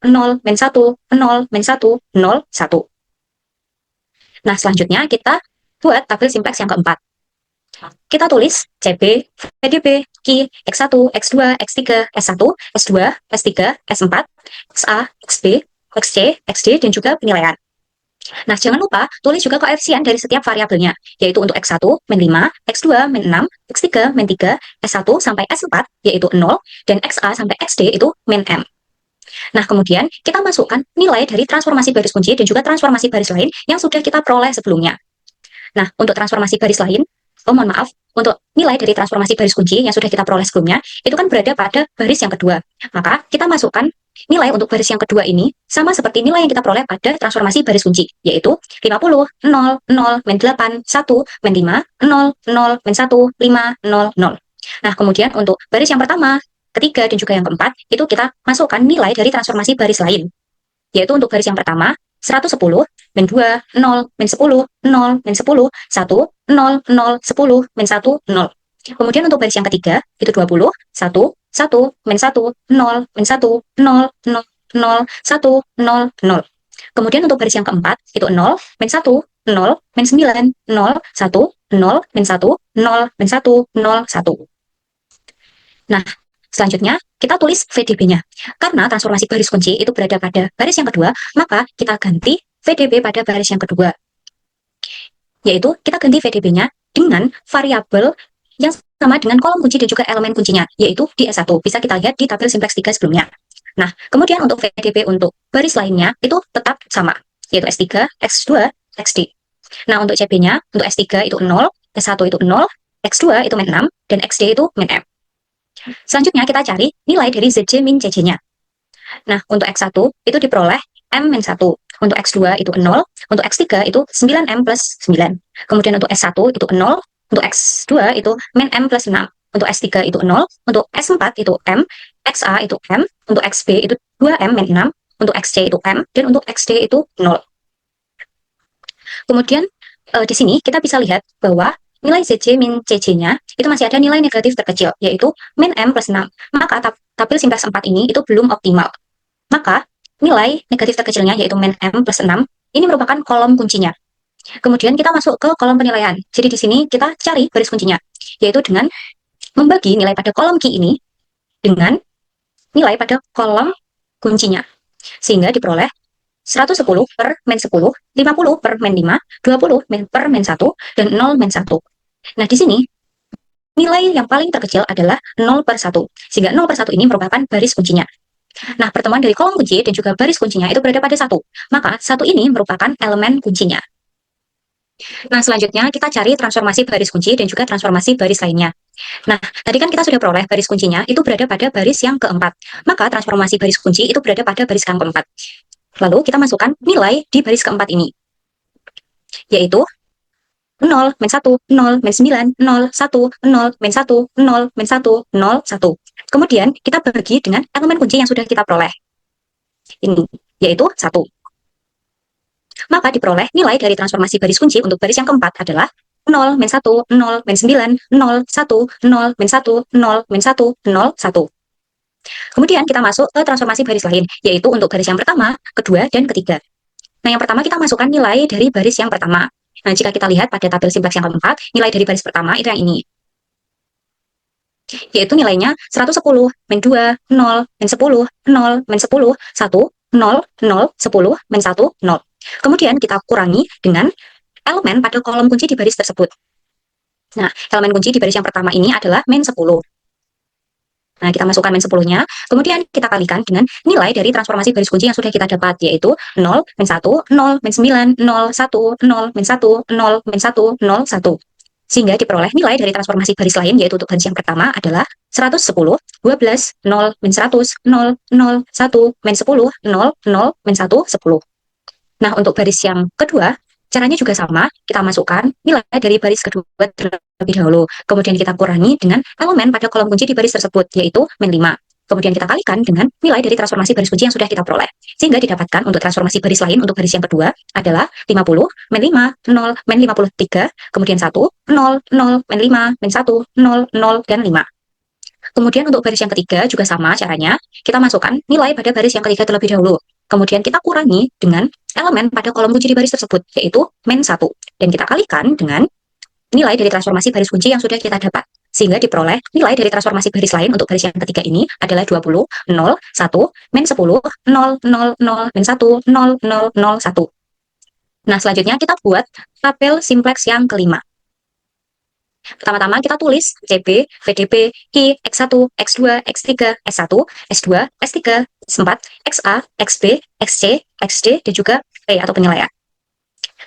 0, min 1, 0, min 1, 0, 1. Nah, selanjutnya kita buat tabel simplex yang keempat. Kita tulis CB, VDB, Q, X1, X2, X3, S1, S2, S3, S4, XA, XB, XC, XD, dan juga penilaian. Nah, jangan lupa tulis juga koefisien dari setiap variabelnya, yaitu untuk X1, min 5, X2, min 6, X3, min 3, S1 sampai S4, yaitu 0, dan XA sampai XD itu min M. Nah, kemudian kita masukkan nilai dari transformasi baris kunci dan juga transformasi baris lain yang sudah kita peroleh sebelumnya. Nah, untuk transformasi baris lain, mohon maaf, untuk nilai dari transformasi baris kunci yang sudah kita peroleh sebelumnya, itu kan berada pada baris yang kedua. Maka, kita masukkan nilai untuk baris yang kedua ini sama seperti nilai yang kita peroleh pada transformasi baris kunci, yaitu 50, 0, 0, min 8, 1, min 5, 0, 0, min 1, 5, 0, 0. Nah, kemudian untuk baris yang pertama, ketiga, dan juga yang keempat, itu kita masukkan nilai dari transformasi baris lain, yaitu untuk baris yang pertama, 110, min 2, 0, min 10, 0, min 10, 1, 0, 0, 10, min 1, 0. Kemudian untuk baris yang ketiga, itu 20, 1, 1, min 1, 0, min 1, 0, 0, 0, 1, 0, 0. Kemudian untuk baris yang keempat, itu 0, min 1, 0, min 9, 0, 1, 0, min 1, 0, min 1, 0, 1. Nah, selanjutnya, kita tulis VDB-nya. Karena transformasi baris kunci itu berada pada baris yang kedua, maka kita ganti VDB pada baris yang kedua. Yaitu, kita ganti VDB-nya dengan variabel yang sama dengan kolom kunci dan juga elemen kuncinya, yaitu di S1. Bisa kita lihat di tabel simplex 3 sebelumnya. Nah, kemudian untuk VDB untuk baris lainnya, itu tetap sama, yaitu S3, X2, XD. Nah, untuk CB-nya, untuk S3 itu 0, S1 itu 0, X2 itu min 6, dan XD itu min M. Selanjutnya kita cari nilai dari ZJ min CJ-nya. Nah, untuk X1 itu diperoleh M-1. Untuk X2 itu 0, untuk X3 itu 9M plus 9. Kemudian untuk S1 itu 0, untuk X2 itu min M plus 6. Untuk S3 itu 0, untuk S4 itu M, XA itu M, untuk XB itu 2M min 6, untuk XC itu M, dan untuk XD itu 0. Kemudian di sini kita bisa lihat bahwa nilai ZJ min CJ-nya itu masih ada nilai negatif terkecil, yaitu min M plus 6. Maka tabel simplex 4 ini itu belum optimal. Maka nilai negatif terkecilnya, yaitu min M plus 6, ini merupakan kolom kuncinya. Kemudian kita masuk ke kolom penilaian. Jadi di sini kita cari baris kuncinya, yaitu dengan membagi nilai pada kolom Q ini dengan nilai pada kolom kuncinya. Sehingga diperoleh 110 per men 10, 50 per men 5, 20 per men 1, dan 0 men 1. Nah, di sini nilai yang paling terkecil adalah 0 per 1, sehingga 0 per 1 ini merupakan baris kuncinya. Nah, pertemuan dari kolom kunci dan juga baris kuncinya itu berada pada 1, maka 1 ini merupakan elemen kuncinya. Nah, selanjutnya kita cari transformasi baris kunci dan juga transformasi baris lainnya. Nah, tadi kan kita sudah peroleh baris kuncinya itu berada pada baris yang keempat, maka transformasi baris kunci itu berada pada baris yang keempat. Lalu kita masukkan nilai di baris keempat ini, yaitu 0, men 1, 0, men 9, 0, 1, 0, men 1, 0, men 1, 0, 1. Kemudian kita bagi dengan elemen kunci yang sudah kita peroleh. Ini, yaitu 1. Maka diperoleh nilai dari transformasi baris kunci untuk baris yang keempat adalah 0, men 1, 0, men 9, 0, 1, 0, men 1, 0, men 1, 0, 1. Kemudian kita masuk ke transformasi baris lain, yaitu untuk baris yang pertama, kedua, dan ketiga. Nah, yang pertama kita masukkan nilai dari baris yang pertama. Nah, jika kita lihat pada tabel simplex yang keempat, nilai dari baris pertama itu yang ini, yaitu nilainya 110, men 2, 0, men 10, 0, men 10, 1, 0, 0, 10, men 1, 0. Kemudian kita kurangi dengan elemen pada kolom kunci di baris tersebut. Nah, elemen kunci di baris yang pertama ini adalah men 10. Nah, kita masukkan men 10-nya, kemudian kita kalikan dengan nilai dari transformasi baris kunci yang sudah kita dapat, yaitu 0, men 1, 0, men 9, 0, 1, 0, men 1, 0, men 1, 0, 1. Sehingga diperoleh nilai dari transformasi baris lain, yaitu untuk baris yang pertama adalah 110, 12, 0, men 100, 0, 0, 1, men 10, 0, 0, men 1, 10. Nah, untuk baris yang kedua, caranya juga sama, kita masukkan nilai dari baris kedua terlebih dahulu. Kemudian kita kurangi dengan elemen pada kolom kunci di baris tersebut, yaitu men 5. Kemudian kita kalikan dengan nilai dari transformasi baris kunci yang sudah kita peroleh. Sehingga didapatkan untuk transformasi baris lain untuk baris yang kedua adalah 50, men 5, 0, men 53, kemudian 1, 0, 0, men 5, men 1, 0, 0, dan 5. Kemudian untuk baris yang ketiga juga sama caranya, kita masukkan nilai pada baris yang ketiga terlebih dahulu. Kemudian kita kurangi dengan elemen pada kolom kunci di baris tersebut, yaitu men 1. Dan kita kalikan dengan nilai dari transformasi baris kunci yang sudah kita dapat. Sehingga diperoleh nilai dari transformasi baris lain untuk baris yang ketiga ini adalah 20, 0, 1, men 10, 0, 0, 0, men 1, 0, 0, 0, 1. Nah, selanjutnya kita buat tabel simplex yang kelima. Pertama-tama kita tulis CB, VDB, I, X1, X2, X3, S1, S2, S3, S4, XA, XB, XC, XD, dan juga P atau penilaian.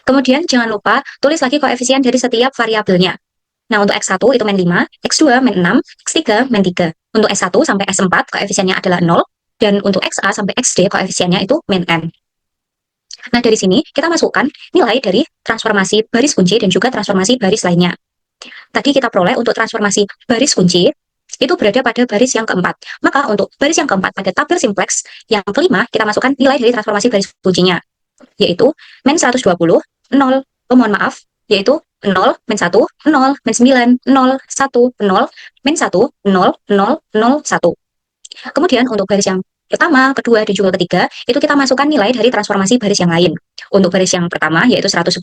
Kemudian jangan lupa tulis lagi koefisien dari setiap variabelnya. Nah, untuk X1 itu men 5, X2 men 6, X3 men 3. Untuk S1 sampai S4 koefisiennya adalah 0, dan untuk XA sampai XD koefisiennya itu men N. Nah, dari sini kita masukkan nilai dari transformasi baris kunci dan juga transformasi baris lainnya. Tadi kita peroleh untuk transformasi baris kunci itu berada pada baris yang keempat. Maka untuk baris yang keempat pada tabel simplex yang kelima kita masukkan nilai dari transformasi baris kuncinya, yaitu men 120, 0, mohon maaf, yaitu 0, men 1, 0, men 9, 0, 1, 0, men 1, 0, 0, 0, 1. Kemudian untuk baris yang pertama, kedua, dan juga ketiga, itu kita masukkan nilai dari transformasi baris yang lain. Untuk baris yang pertama, yaitu 110,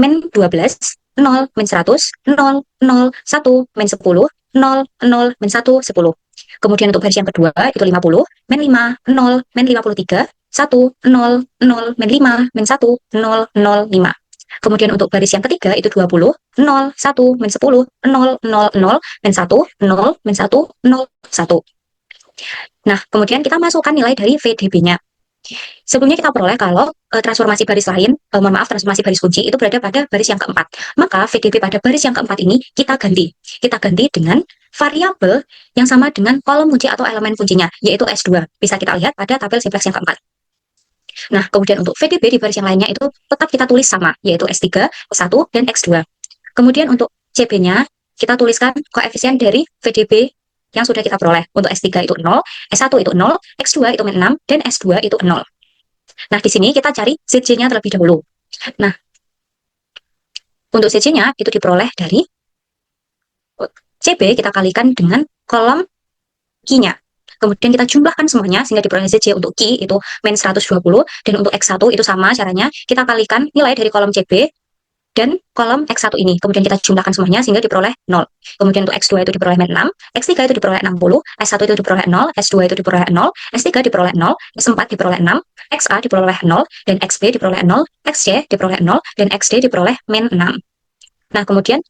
men 12, 0, men 100, 0, 0, 1, men 10, 0, 0, men 1, 10. Kemudian untuk baris yang kedua, itu 50, men 5, 0, men 53, 1, 0, 0, men 5, men 1, 0, 0, 5. Kemudian untuk baris yang ketiga, itu 20, 0, 1, men 10, 0, 0, 0, men 1, 0, men 1, 0, 1. Nah, kemudian kita masukkan nilai dari VDB-nya. Sebelumnya kita peroleh kalau transformasi baris lain, mohon maaf, transformasi baris kunci itu berada pada baris yang keempat. Maka VDB pada baris yang keempat ini kita ganti. Kita ganti dengan variabel yang sama dengan kolom kunci atau elemen kuncinya, yaitu S2. Bisa kita lihat pada tabel simplex yang keempat. Nah, kemudian untuk VDB di baris yang lainnya itu tetap kita tulis sama, yaitu S3, S1, dan X2. Kemudian untuk CB-nya, kita tuliskan koefisien dari VDB yang sudah kita peroleh. Untuk S3 itu 0, S1 itu 0, X2 itu men 6, dan S2 itu 0. Nah, di sini kita cari ZJ-nya terlebih dahulu. Nah, untuk ZJ-nya itu diperoleh dari CB kita kalikan dengan kolom Q-nya. Kemudian kita jumlahkan semuanya sehingga diperoleh ZJ untuk Q itu men 120, dan untuk X1 itu sama caranya, kita kalikan nilai dari kolom CB dan kolom X1 ini. Kemudian kita jumlahkan semuanya sehingga diperoleh 0. Kemudian untuk X2 itu diperoleh 6, X3 itu diperoleh 60, S1 itu diperoleh 0, S2 itu diperoleh 0, S3 diperoleh 0, S4 diperoleh 6, XA diperoleh 0, dan XB diperoleh 0, XC diperoleh 0, dan XD diperoleh min 6. Nah, kemudian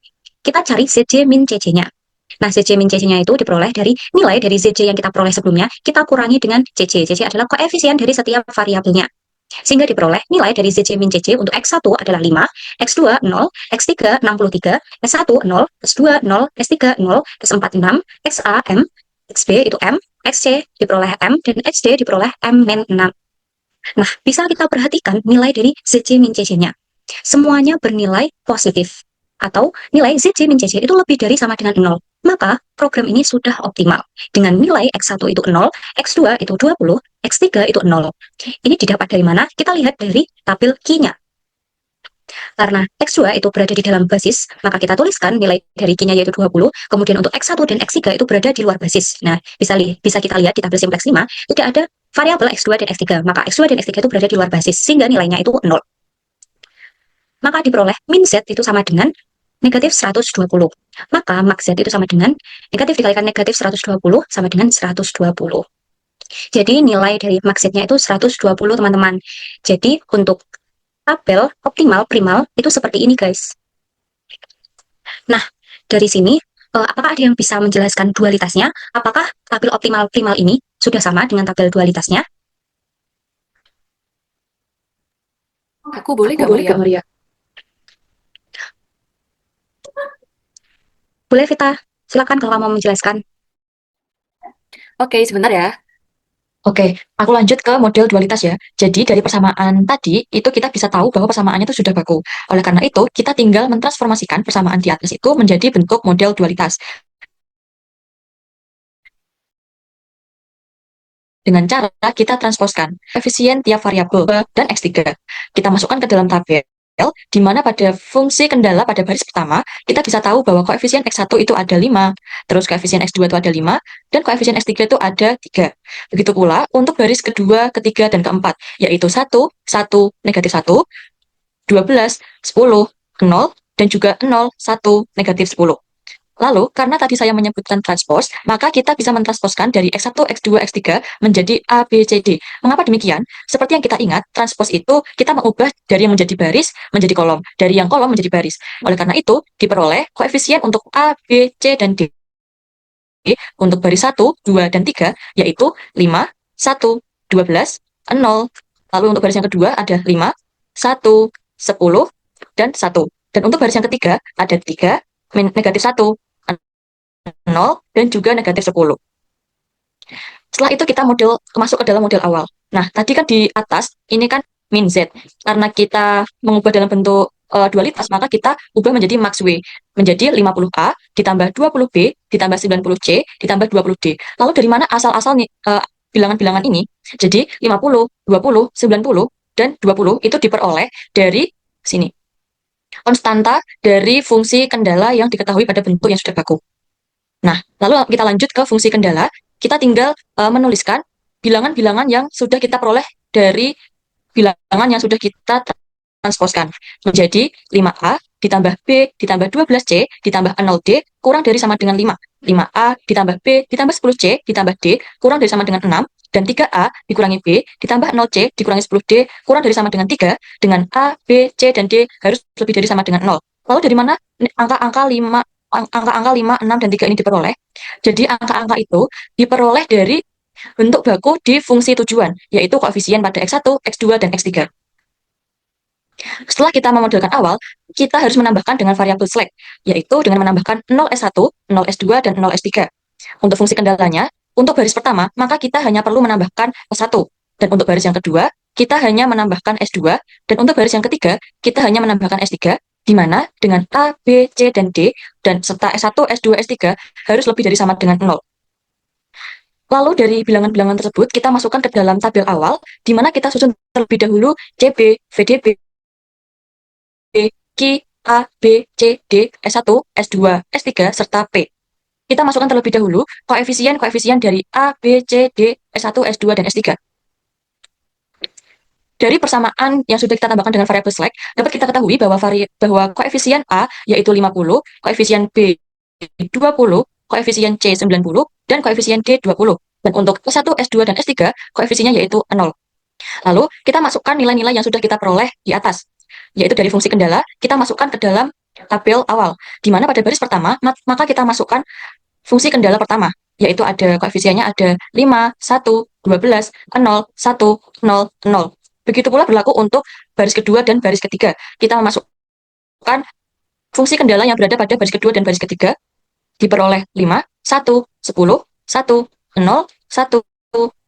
kita cari ZJ min CC-nya. Nah, ZJ min CC-nya itu diperoleh dari nilai dari ZJ yang kita peroleh sebelumnya, kita kurangi dengan CC. CC adalah koefisien dari setiap variabelnya. Sehingga diperoleh nilai dari ZJ min CC untuk X1 adalah 5, X2 0, X3 63, S1 0, S2 0, S3 0, S4 6, XA M, XB itu M, XC diperoleh M, dan XD diperoleh M min 6. Nah, bisa kita perhatikan nilai dari ZJ min CC-nya. Semuanya bernilai positif. Atau nilai ZJ min CC itu lebih dari sama dengan 0. Maka program ini sudah optimal. Dengan nilai X1 itu 0, X2 itu 20, X3 itu 0. Ini didapat dari mana? Kita lihat dari tabel Q-nya. Karena X2 itu berada di dalam basis, maka kita tuliskan nilai dari Q-nya yaitu 20, kemudian untuk X1 dan X3 itu berada di luar basis. Nah, bisa kita lihat di tabel simplex 5, tidak ada variabel X2 dan X3, maka X2 dan X3 itu berada di luar basis, sehingga nilainya itu 0. Maka diperoleh min Z itu sama dengan negatif 120. Maka max Z itu sama dengan negatif dikalikan negatif 120 sama dengan 120. Jadi nilai dari max Z-nya itu 120, teman-teman. Jadi untuk tabel optimal primal itu seperti ini, guys. Nah, dari sini, apakah ada yang bisa menjelaskan dualitasnya? Apakah tabel optimal primal ini sudah sama dengan tabel dualitasnya? Aku boleh gak, Maria? Boleh, Vita. Silakan kalau mau menjelaskan. Oke, sebentar ya. Oke, aku lanjut ke model dualitas ya. Jadi dari persamaan tadi, itu kita bisa tahu bahwa persamaannya itu sudah baku. Oleh karena itu, kita tinggal mentransformasikan persamaan di atas itu menjadi bentuk model dualitas. Dengan cara kita transposkan koefisien tiap variabel dan X3. Kita masukkan ke dalam tabel, di mana pada fungsi kendala pada baris pertama, kita bisa tahu bahwa koefisien X1 itu ada 5, terus koefisien X2 itu ada 5, dan koefisien X3 itu ada 3. Begitu pula untuk baris kedua, ketiga, dan keempat, yaitu 1, 1, negatif 1, 12, 10, 0, dan juga 0, 1, negatif 10. Lalu, karena tadi saya menyebutkan transpose, maka kita bisa mentransposkan dari X1, X2, X3 menjadi A, B, C, D. Mengapa demikian? Seperti yang kita ingat, transpose itu kita mengubah dari yang menjadi baris menjadi kolom, dari yang kolom menjadi baris. Oleh karena itu, diperoleh koefisien untuk A, B, C, dan D. Untuk baris 1, 2, dan 3, yaitu 5, 1, 12, 0. Lalu untuk baris yang kedua ada 5, 1, 10, dan 1. Dan untuk baris yang ketiga ada 3, negatif 1, 0, dan juga negatif 10. Setelah itu kita masuk ke dalam model awal. Nah, tadi kan di atas, ini kan min Z. Karena kita mengubah dalam bentuk dualitas, maka kita ubah menjadi max W. Menjadi 50A, ditambah 20B, ditambah 90C, ditambah 20D. Lalu dari mana asal-asal bilangan-bilangan ini? Jadi 50, 20, 90, dan 20 itu diperoleh dari sini. Konstanta dari fungsi kendala yang diketahui pada bentuk yang sudah baku. Nah, lalu kita lanjut ke fungsi kendala. Kita tinggal menuliskan bilangan-bilangan yang sudah kita peroleh dari bilangan yang sudah kita transposkan. Menjadi 5A ditambah B ditambah 12C ditambah 0D kurang dari sama dengan 5. 5A ditambah B ditambah 10C ditambah D kurang dari sama dengan 6. Dan 3A dikurangi B ditambah 0C dikurangi 10D kurang dari sama dengan 3. Dengan A, B, C, dan D harus lebih dari sama dengan 0. Lalu dari mana angka-angka 5, 6, dan 3 ini diperoleh? Jadi angka-angka itu diperoleh dari bentuk baku di fungsi tujuan, yaitu koefisien pada X1, X2, dan X3. Setelah kita memodelkan awal, kita harus menambahkan dengan variabel slack, yaitu dengan menambahkan 0S1, 0S2, dan 0S3. Untuk fungsi kendalanya, untuk baris pertama, maka kita hanya perlu menambahkan S1. Dan untuk baris yang kedua, kita hanya menambahkan S2. Dan untuk baris yang ketiga, kita hanya menambahkan S3, di mana dengan A, B, C, dan D, dan serta S1, S2, S3 harus lebih dari sama dengan 0. Lalu dari bilangan-bilangan tersebut, kita masukkan ke dalam tabel awal, di mana kita susun terlebih dahulu CB, VDB, Q, A, B, C, D, S1, S2, S3, serta P. Kita masukkan terlebih dahulu koefisien-koefisien dari A, B, C, D, S1, S2, dan S3. Dari persamaan yang sudah kita tambahkan dengan variabel select, dapat kita ketahui bahwa koefisien A yaitu 50, koefisien B 20, koefisien C 90, dan koefisien D 20. Dan untuk S1, S2, dan S3, koefisiennya yaitu 0. Lalu, kita masukkan nilai-nilai yang sudah kita peroleh di atas, yaitu dari fungsi kendala, kita masukkan ke dalam tabel awal, di mana pada baris pertama, maka kita masukkan fungsi kendala pertama, yaitu ada koefisiennya ada 5, 1, 12, 0, 1, 0, 0. Begitu pula berlaku untuk baris kedua dan baris ketiga. Kita masukkan fungsi kendala yang berada pada baris kedua dan baris ketiga, diperoleh 5, 1, 10, 1, 0, 1,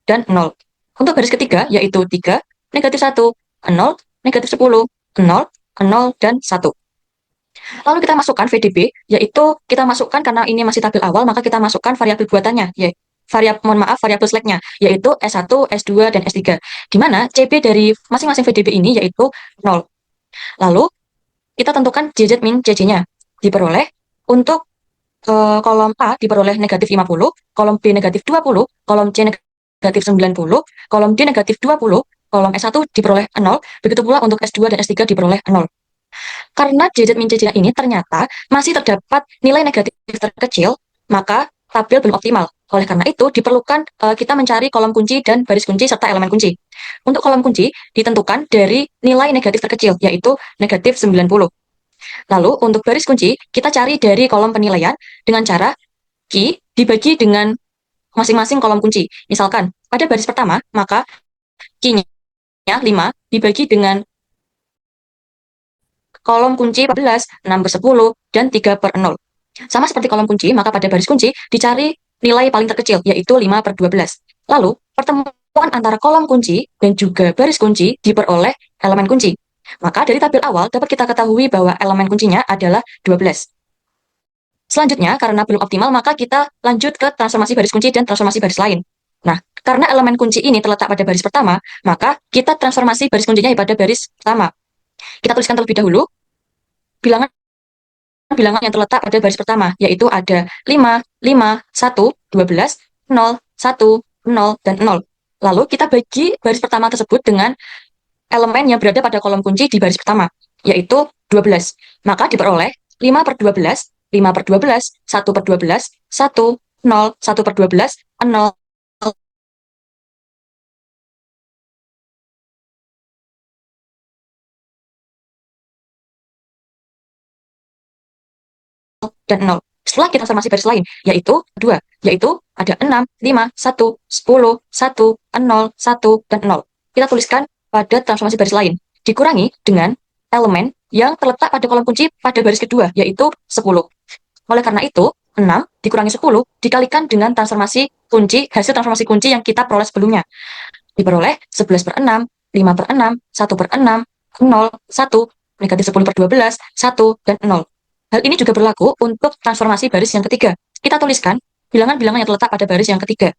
dan 0. Untuk baris ketiga, yaitu 3, negatif 1, 0, negatif 10, 0, 0, dan 1. Lalu kita masukkan VDB, yaitu kita masukkan karena ini masih tabel awal, maka kita masukkan variabel buatannya, variabel select-nya, yaitu S1, S2, dan S3. Di mana CB dari masing-masing VDB ini yaitu 0. Lalu, kita tentukan JZ min CJ-nya. Diperoleh untuk kolom A diperoleh negatif 50, kolom B negatif 20, kolom C negatif 90, kolom D negatif 20, kolom S1 diperoleh 0, begitu pula untuk S2 dan S3 diperoleh 0. Karena JZ min CJ ini ternyata masih terdapat nilai negatif terkecil, maka tabel belum optimal. Oleh karena itu, diperlukan kita mencari kolom kunci dan baris kunci serta elemen kunci. Untuk kolom kunci, ditentukan dari nilai negatif terkecil, yaitu negatif 90. Lalu, untuk baris kunci, kita cari dari kolom penilaian dengan cara Q dibagi dengan masing-masing kolom kunci. Misalkan, pada baris pertama, maka Q-nya 5 dibagi dengan kolom kunci 14, 6 per 10, dan 3 per 0. Sama seperti kolom kunci, maka pada baris kunci dicari nilai paling terkecil, yaitu 5 per 12. Lalu, pertemuan antara kolom kunci dan juga baris kunci diperoleh elemen kunci. Maka dari tabel awal dapat kita ketahui bahwa elemen kuncinya adalah 12. Selanjutnya, karena belum optimal, maka kita lanjut ke transformasi baris kunci dan transformasi baris lain. Nah, karena elemen kunci ini terletak pada baris pertama, maka kita transformasi baris kuncinya pada baris pertama. Kita tuliskan terlebih dahulu bilangan yang terletak pada baris pertama, yaitu ada 5, 5, 1, 12, 0, 1, 0, dan 0. Lalu kita bagi baris pertama tersebut dengan elemen yang berada pada kolom kunci di baris pertama, yaitu 12. Maka diperoleh 5 per 12, 5 per 12, 1 per 12, 1, 0, 1 per 12, 0, dan 0. Setelah kita transformasi baris lain, yaitu 2, yaitu ada 6, 5, 1, 10, 1, 0, 1, dan 0. Kita tuliskan pada transformasi baris lain, dikurangi dengan elemen yang terletak pada kolom kunci pada baris kedua, yaitu 10. Oleh karena itu, 6 dikurangi 10 dikalikan dengan transformasi kunci, hasil transformasi kunci yang kita peroleh sebelumnya. Diperoleh 11 per 6, 5 per 6, 1 per 6, 0, 1, negatif 10 per 12, 1, dan 0. Hal ini juga berlaku untuk transformasi baris yang ketiga. Kita tuliskan bilangan-bilangan yang terletak pada baris yang ketiga,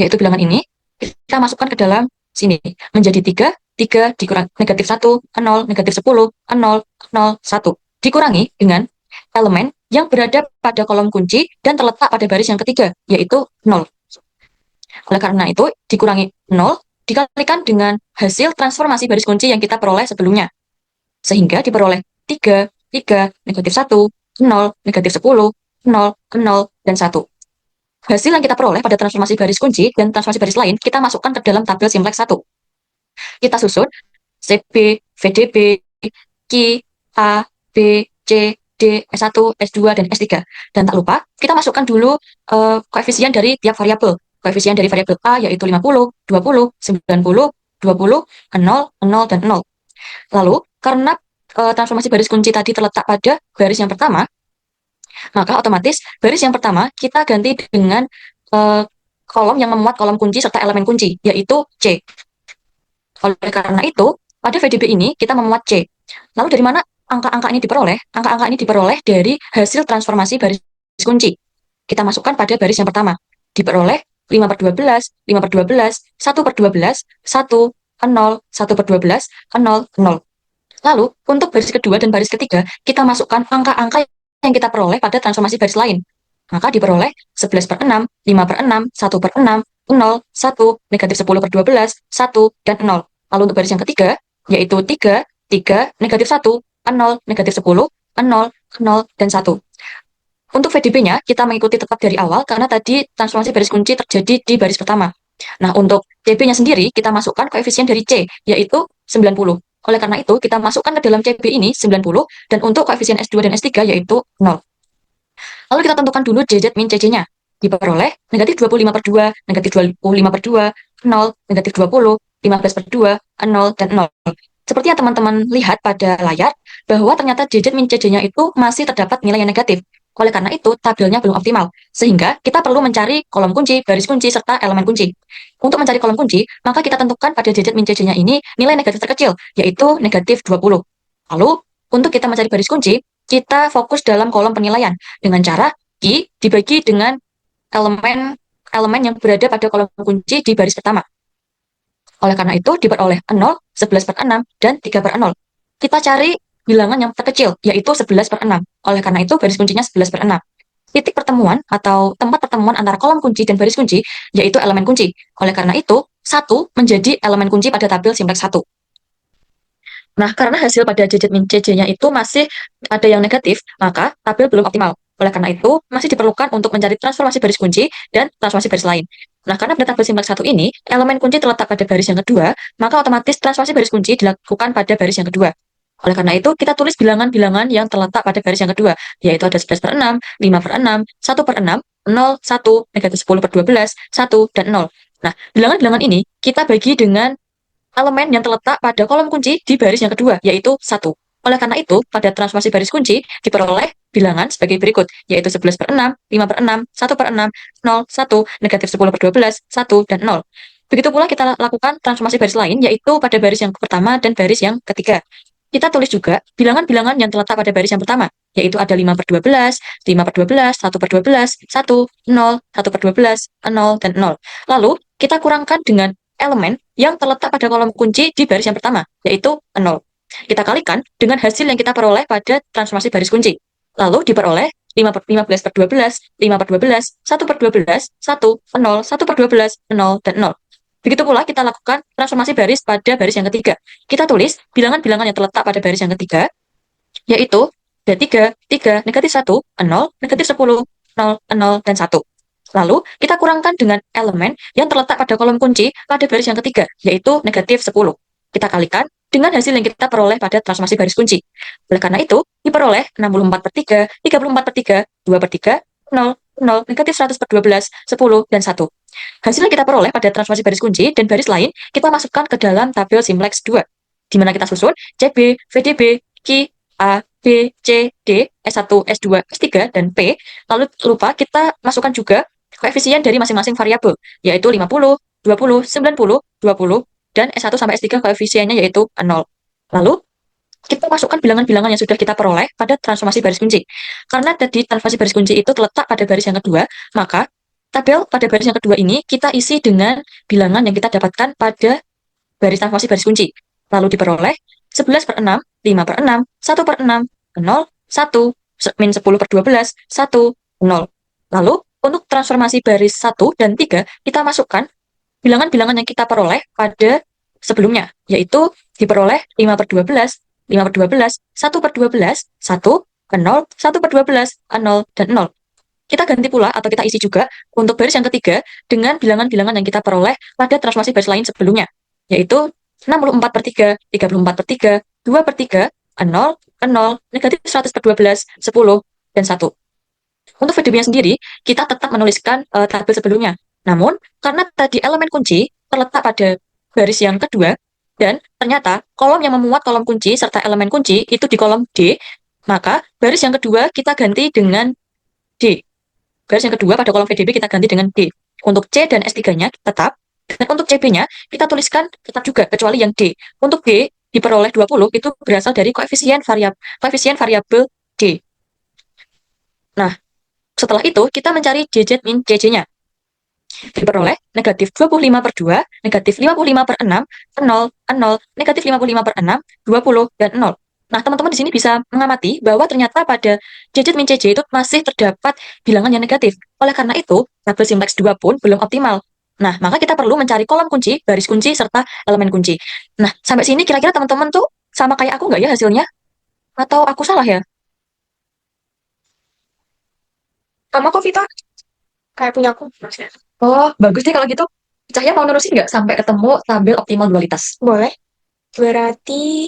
yaitu bilangan ini, kita masukkan ke dalam sini, menjadi 3, 3 dikurang negatif 1, 0, negatif 10, 0, 0, 1. Dikurangi dengan elemen yang berada pada kolom kunci dan terletak pada baris yang ketiga, yaitu 0. Oleh karena itu, dikurangi 0 dikalikan dengan hasil transformasi baris kunci yang kita peroleh sebelumnya. Sehingga diperoleh 3, 3, negatif 1, 0, negatif 10, 0, 0, dan 1. Hasil yang kita peroleh pada transformasi baris kunci dan transformasi baris lain, kita masukkan ke dalam tabel simplex 1. Kita susun CB, VDB, Q, A, B, C, D, S1, S2, dan S3. Dan tak lupa, kita masukkan dulu koefisien dari tiap variabel. Koefisien dari variabel A yaitu 50, 20, 90, 20, 0, 0, dan 0. Lalu, karena transformasi baris kunci tadi terletak pada baris yang pertama, maka otomatis baris yang pertama kita ganti dengan kolom yang memuat kolom kunci serta elemen kunci, yaitu C. Oleh karena itu, pada VDB ini kita memuat C. Lalu dari mana angka-angka ini diperoleh? Angka-angka ini diperoleh dari hasil transformasi baris kunci. Kita masukkan pada baris yang pertama. Diperoleh 5 per 12, 5 per 12, 1 per 12, 1, 0, 1 per 12, 0, 0. Lalu, untuk baris kedua dan baris ketiga, kita masukkan angka-angka yang kita peroleh pada transformasi baris lain. Maka diperoleh 11 per 6, 5 per 6, 1 per 6, 0, 1, negatif 10 per 12, 1, dan 0. Lalu untuk baris yang ketiga, yaitu 3, 3, negatif 1, 0, negatif 10, 0, 0, dan 1. Untuk VDB-nya, kita mengikuti tetap dari awal karena tadi transformasi baris kunci terjadi di baris pertama. Nah, untuk CB-nya sendiri, kita masukkan koefisien dari C, yaitu 90. Oleh karena itu, kita masukkan ke dalam CB ini 90, dan untuk koefisien S2 dan S3 yaitu 0. Lalu kita tentukan dulu JZ min CC-nya. Diperoleh negatif 25 per 2, negatif 25 per 2, 0, negatif 20, 15 per 2, 0, dan 0. Seperti yang teman-teman lihat pada layar, bahwa ternyata JZ min CC-nya itu masih terdapat nilai yang negatif. Oleh karena itu, tabelnya belum optimal. Sehingga kita perlu mencari kolom kunci, baris kunci, serta elemen kunci. Untuk mencari kolom kunci, maka kita tentukan pada JZ min CC-nya ini nilai negatif terkecil, yaitu negatif 20. Lalu, untuk kita mencari baris kunci, kita fokus dalam kolom penilaian dengan cara I dibagi dengan elemen yang berada pada kolom kunci di baris pertama. Oleh karena itu, diperoleh 0, 11 per 6, dan 3 per 0. Kita cari bilangan yang terkecil, yaitu 11 per 6. Oleh karena itu, baris kuncinya 11 per 6. Titik pertemuan atau tempat pertemuan antara kolom kunci dan baris kunci, yaitu elemen kunci. Oleh karena itu, 1 menjadi elemen kunci pada tabel simplex 1. Nah, karena hasil pada JZ min CC-nya itu masih ada yang negatif, maka tabel belum optimal. Oleh karena itu, masih diperlukan untuk mencari transformasi baris kunci dan transformasi baris lain. Nah, karena pada tabel simplex 1 ini, elemen kunci terletak pada baris yang kedua, maka otomatis transformasi baris kunci dilakukan pada baris yang kedua. Oleh karena itu, kita tulis bilangan-bilangan yang terletak pada baris yang kedua, yaitu ada 11 per 6, 5 per 6, 1 per 6, 0, 1, negatif 10 per 12, 1, dan 0. Nah, bilangan-bilangan ini kita bagi dengan elemen yang terletak pada kolom kunci di baris yang kedua, yaitu 1. Oleh karena itu, pada transformasi baris kunci diperoleh bilangan sebagai berikut, yaitu 11 per 6, 5 per 6, 1 per 6, 0, 1, negatif 10 per 12, 1, dan 0. Begitu pula kita lakukan transformasi baris lain, yaitu pada baris yang pertama dan baris yang ketiga. Kita tulis juga bilangan-bilangan yang terletak pada baris yang pertama, yaitu ada 5 per 12, 5 per 12, 1 per 12, 1, 0, 1 per 12, 0, dan 0. Lalu, kita kurangkan dengan elemen yang terletak pada kolom kunci di baris yang pertama, yaitu 0. Kita kalikan dengan hasil yang kita peroleh pada transformasi baris kunci. Lalu diperoleh 5 per 15 per 12, 5 per 12, 1 per 12, 1, 0, 1 per 12, 0, dan 0. Begitu pula kita lakukan transformasi baris pada baris yang ketiga. Kita tulis bilangan-bilangan yang terletak pada baris yang ketiga, yaitu D3, 3, negatif 1, 0, negatif 10, 0, 0, dan 1. Lalu, kita kurangkan dengan elemen yang terletak pada kolom kunci pada baris yang ketiga, yaitu negatif 10. Kita kalikan dengan hasil yang kita peroleh pada transformasi baris kunci. Oleh karena itu, diperoleh 64 per 3, 34 per 3, 2 per 3, 0, 0, negatif 100 per 12, 10, dan 1. Hasil yang kita peroleh pada transformasi baris kunci dan baris lain, kita masukkan ke dalam tabel simplex 2, di mana kita susun CB, VDB, Q, A, B, C, D, S1, S2, S3, dan P. Lalu lupa kita masukkan juga koefisien dari masing-masing variabel, yaitu 50, 20, 90, 20, dan S1 sampai S3 koefisiennya yaitu 0. Lalu, kita masukkan bilangan-bilangan yang sudah kita peroleh pada transformasi baris kunci. Karena tadi transformasi baris kunci itu terletak pada baris yang kedua, maka tabel pada baris yang kedua ini kita isi dengan bilangan yang kita dapatkan pada baris transformasi baris kunci. Lalu diperoleh 11 per 6, 5 per 6, 1 per 6, 0, 1, min 10 per 12, 1, 0. Lalu, untuk transformasi baris 1 dan 3, kita masukkan bilangan-bilangan yang kita peroleh pada sebelumnya, yaitu diperoleh 5 per 12, 5 per 12, 1 per 12, 1, 0, 1 per 12, 0, dan 0. Kita ganti pula atau kita isi juga untuk baris yang ketiga dengan bilangan-bilangan yang kita peroleh pada transformasi baris lain sebelumnya, yaitu 64 per 3, 34 per 3, 2 per 3, 0, 0, negatif 100 per 12, 10, dan 1. Untuk VDB-nya sendiri, kita tetap menuliskan tabel sebelumnya. Namun, karena tadi elemen kunci terletak pada baris yang kedua, dan ternyata kolom yang memuat kolom kunci serta elemen kunci itu di kolom D, maka baris yang kedua kita ganti dengan D. Baris yang kedua pada kolom VDB kita ganti dengan D. Untuk C dan S3-nya tetap, dan untuk CB-nya kita tuliskan tetap juga, kecuali yang D. Untuk D diperoleh 20 itu berasal dari koefisien variabel D. Nah, setelah itu kita mencari JZ min CC-nya. Diperoleh negatif 25 per 2, negatif 55 per 6, 0, 0, negatif 55 per 6, 20, dan 0. Nah, teman-teman di sini bisa mengamati bahwa ternyata pada JZ min CC itu masih terdapat bilangan yang negatif. Oleh karena itu, tabel simplex 2 pun belum optimal. Nah, maka kita perlu mencari kolom kunci, baris kunci, serta elemen kunci. Nah, sampai sini kira-kira teman-teman tuh sama kayak aku nggak ya hasilnya? Atau aku salah ya? Sama kok Vita, kayak punya aku. Oh, bagus deh kalau gitu. Cahya mau nerusin nggak sampai ketemu tabel optimal dualitas? Boleh. Berarti,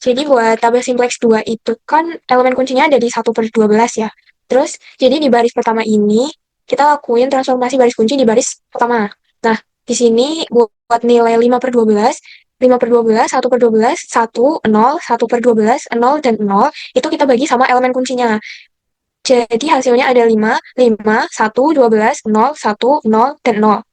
jadi buat tabel simplex 2 itu kan elemen kuncinya ada di 1/12 ya. Terus, jadi di baris pertama ini, kita lakuin transformasi baris kunci di baris pertama. Nah, di sini buat nilai 5/12, 5/12, 1/12, 1, 0, 1/12, 0, dan 0, itu kita bagi sama elemen kuncinya. Jadi hasilnya ada 5, 5, 1, 12, 0, 1, 0, dan 0.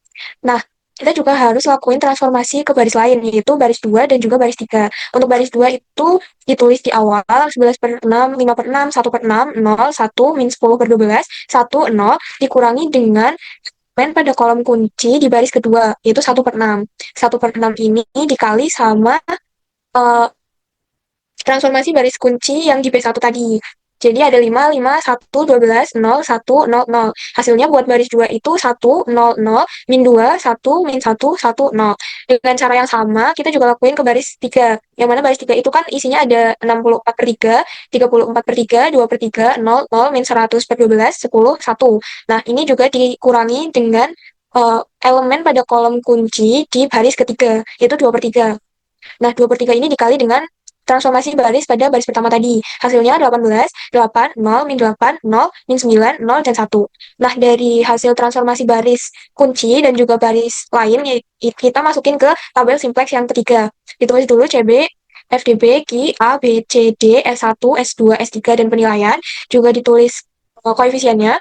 Nah, kita juga harus lakuin transformasi ke baris lain, yaitu baris 2 dan juga baris 3. Untuk baris 2 itu ditulis di awal, 11/6, 5/6, 1/6, 0, 1, min 10/12, 1, 0, dikurangi dengan elemen pada kolom kunci di baris kedua, yaitu 1/6. 1/6 ini dikali sama eh, transformasi baris kunci yang di B1 tadi. Jadi ada 5, 5, 1, 12, 0, 1, 0, 0. Hasilnya buat baris 2 itu 1, 0, 0, min 2, 1, min 1, 1, 0. Dengan cara yang sama, kita juga lakuin ke baris 3. Yang mana baris 3 itu kan isinya ada 64/3, 34/3, 2/3, 0, 0, min 100/12, 10, 1. Nah, ini juga dikurangi dengan elemen pada kolom kunci di baris ketiga, yaitu 2/3. Nah, 2/3 ini dikali dengan transformasi baris pada baris pertama tadi. Hasilnya 18, 8, 0, min 8, 0, min 9, 0, dan 1. Nah, dari hasil transformasi baris kunci dan juga baris lain, kita masukin ke tabel simplex yang ketiga. Ditulis dulu CB, FDB, Q, A, B, C, D, S1, S2, S3, dan penilaian. Juga ditulis koefisiennya.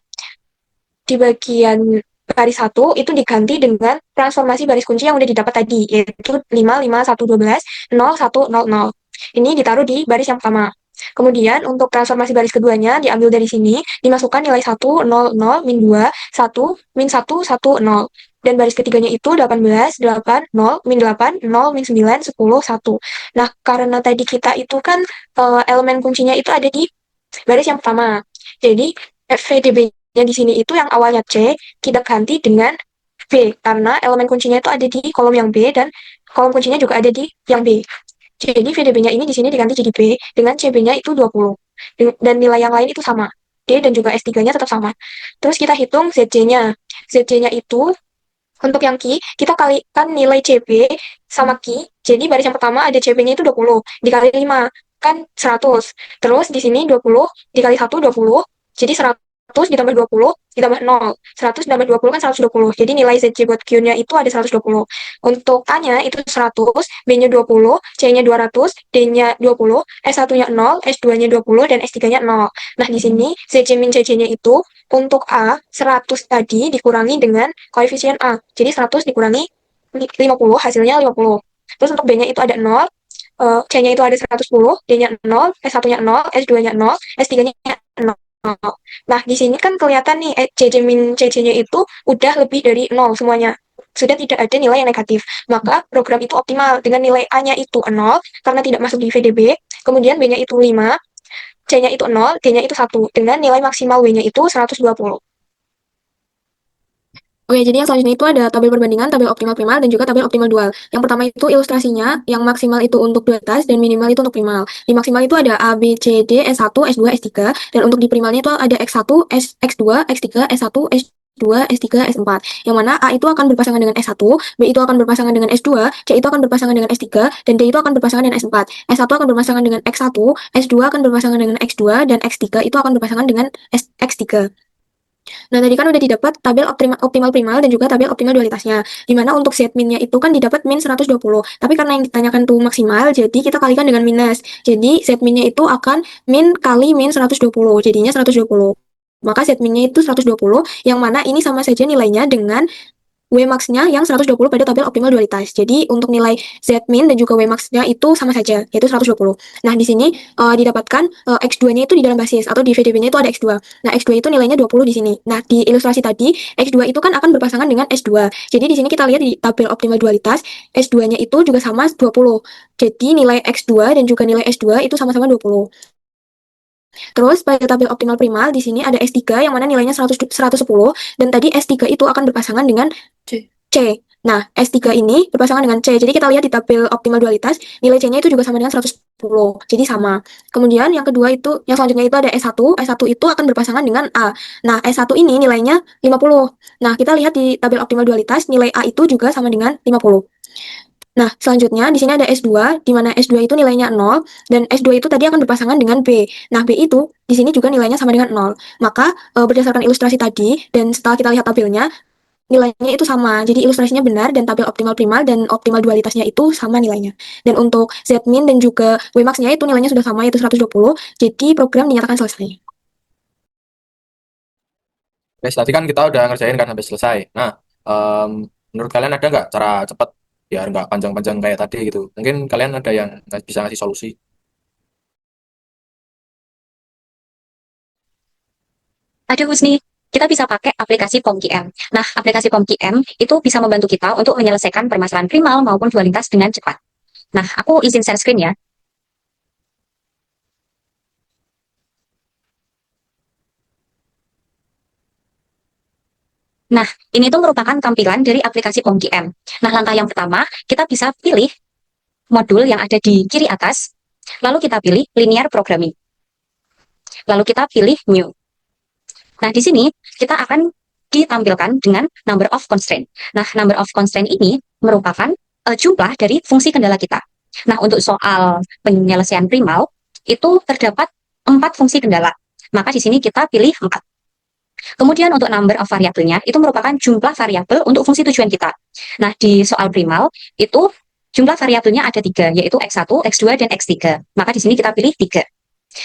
Di bagian baris 1 itu diganti dengan transformasi baris kunci yang udah didapat tadi, yaitu 5, 5, 1, 12, 0, 1, 0, 0. Ini ditaruh di baris yang pertama. Kemudian untuk transformasi baris keduanya diambil dari sini, dimasukkan nilai 1, 0, 0, min 2, 1, min 1, 1, 0. Dan baris ketiganya itu 18, 8, 0, min 8, 0, min 9, 10, 1. Nah, karena tadi kita itu kan elemen kuncinya itu ada di baris yang pertama. Jadi, VDB-nya di sini itu yang awalnya C, kita ganti dengan B, karena elemen kuncinya itu ada di kolom yang B, dan kolom kuncinya juga ada di yang B. Jadi VDB-nya ini di sini diganti jadi B, dengan CB-nya itu 20. Dan nilai yang lain itu sama. D dan juga S3-nya tetap sama. Terus kita hitung ZC-nya. ZC-nya itu, untuk yang Q, kita kalikan nilai CB sama Q. Jadi baris yang pertama ada CB-nya itu 20, dikali 5, kan 100. Terus di sini 20, dikali 1, 20. Jadi 100 ditambah 20, ditambah 0. 100 ditambah 20 kan 120. Jadi nilai ZC buat Q-nya itu ada 120. Untuk A-nya itu 100, B-nya 20, C-nya 200, D-nya 20, S1-nya 0, S2-nya 20, dan S3-nya 0. Nah, di sini ZC min CC-nya itu untuk A 100 tadi dikurangi dengan koefisien A. Jadi 100 dikurangi 50, hasilnya 50. Terus untuk B-nya itu ada 0, C-nya itu ada 110, D-nya 0, S1-nya 0, S2-nya 0, S3-nya 0. Nah, di sini kan kelihatan nih, CC min CC-nya itu udah lebih dari 0 semuanya. Sudah tidak ada nilai yang negatif. Maka program itu optimal dengan nilai A-nya itu 0, karena tidak masuk di VDB. Kemudian B-nya itu 5, C-nya itu 0, D-nya itu 1. Dengan nilai maksimal W-nya itu 120. Oke, jadi yang selanjutnya itu ada tabel perbandingan, tabel optimal primal, dan juga tabel optimal dual. Yang pertama itu ilustrasinya, yang maksimal itu untuk dualitas, dan minimal itu untuk primal. Di maksimal itu ada A, B, C, D, S1, S2, S3, dan untuk di primalnya itu ada X1, X2, X3, S1, S2, S3, S4. Yang mana A itu akan berpasangan dengan S1, B itu akan berpasangan dengan S2, C itu akan berpasangan dengan S3, dan D itu akan berpasangan dengan S4. S1 akan berpasangan dengan X1, S2 akan berpasangan dengan X2, dan X3 itu akan berpasangan dengan X3. Nah, tadi kan udah didapat tabel optimal primal dan juga tabel optimal dualitasnya. Dimana untuk Z min-nya itu kan didapat min 120. Tapi karena yang ditanyakan tuh maksimal, jadi kita kalikan dengan minus. Jadi Z min-nya itu akan min kali min 120. Jadinya 120. Maka Z min-nya itu 120, yang mana ini sama saja nilainya dengan Wmax-nya yang 120 pada tabel optimal dualitas. Jadi untuk nilai Z-min dan juga Wmax-nya itu sama saja, yaitu 120. Nah, di sini didapatkan X2-nya itu di dalam basis, atau di VDB-nya itu ada X2. Nah, X2 itu nilainya 20 di sini. Nah, di ilustrasi tadi, X2 itu kan akan berpasangan dengan S2. Jadi di sini kita lihat di tabel optimal dualitas, S2-nya itu juga sama 20. Jadi nilai X2 dan juga nilai S2 itu sama-sama 20. Terus pada tabel optimal primal di sini ada S3 yang mana nilainya 110 dan tadi S3 itu akan berpasangan dengan C. Nah, S3 ini berpasangan dengan C. Jadi kita lihat di tabel optimal dualitas, nilai C-nya itu juga sama dengan 110. Jadi sama. Kemudian yang kedua itu, yang selanjutnya itu ada S1. S1 itu akan berpasangan dengan A. Nah, S1 ini nilainya 50. Nah, kita lihat di tabel optimal dualitas, nilai A itu juga sama dengan 50. Nah, selanjutnya di sini ada S2, di mana S2 itu nilainya 0, dan S2 itu tadi akan berpasangan dengan B. Nah, B itu di sini juga nilainya sama dengan 0. Maka, berdasarkan ilustrasi tadi, dan setelah kita lihat tabelnya, nilainya itu sama. Jadi ilustrasinya benar, dan tabel optimal primal dan optimal dualitasnya itu sama nilainya. Dan untuk Z-min dan juga Wmax-nya itu nilainya sudah sama, yaitu 120. Jadi program dinyatakan selesai. Guys, tadi kan kita udah ngerjain kan sampai selesai. Nah, em, menurut kalian ada nggak cara cepat biar nggak panjang-panjang kayak tadi gitu? Mungkin kalian ada yang bisa ngasih solusi. Ada Husni, kita bisa pakai aplikasi POMQM. Nah, aplikasi POMQM itu bisa membantu kita untuk menyelesaikan permasalahan primal maupun dualitas dengan cepat. Nah, aku izin share screen ya. Nah, ini tuh merupakan tampilan dari aplikasi POMQM. Nah, langkah yang pertama, kita bisa pilih modul yang ada di kiri atas, lalu kita pilih linear programming. Lalu kita pilih new. Nah, di sini kita akan ditampilkan dengan number of constraint. Nah, number of constraint ini merupakan jumlah dari fungsi kendala kita. Nah, untuk soal penyelesaian primal, itu terdapat 4 fungsi kendala. Maka di sini kita pilih 4. Kemudian untuk number of variabelnya, itu merupakan jumlah variabel untuk fungsi tujuan kita. Nah, di soal primal, itu jumlah variabelnya ada 3, yaitu X1, X2, dan X3. Maka di sini kita pilih 3.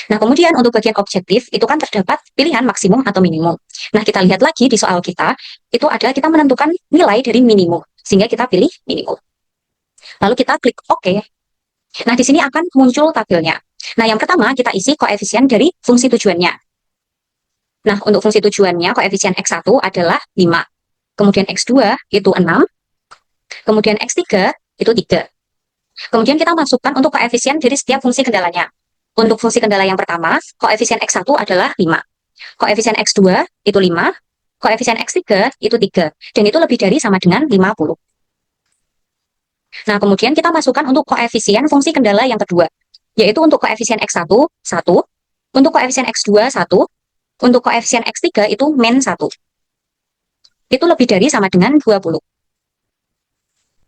Nah, kemudian untuk bagian objektif, itu kan terdapat pilihan maksimum atau minimum. Nah, kita lihat lagi di soal kita, itu ada kita menentukan nilai dari minimum, sehingga kita pilih minimum. Lalu kita klik OK. Nah, di sini akan muncul tabelnya. Nah, yang pertama kita isi koefisien dari fungsi tujuannya. Nah, untuk fungsi tujuannya, koefisien X1 adalah 5. Kemudian X2 itu 6. Kemudian X3 itu 3. Kemudian kita masukkan untuk koefisien dari setiap fungsi kendalanya. Untuk fungsi kendala yang pertama, koefisien X1 adalah 5. Koefisien X2 itu 5. Koefisien X3 itu 3. Dan itu lebih dari sama dengan 50. Nah, kemudian kita masukkan untuk koefisien fungsi kendala yang kedua. Yaitu untuk koefisien X1, 1. Untuk koefisien X2, 1. Untuk koefisien X3 itu min 1. Itu lebih dari sama dengan 20.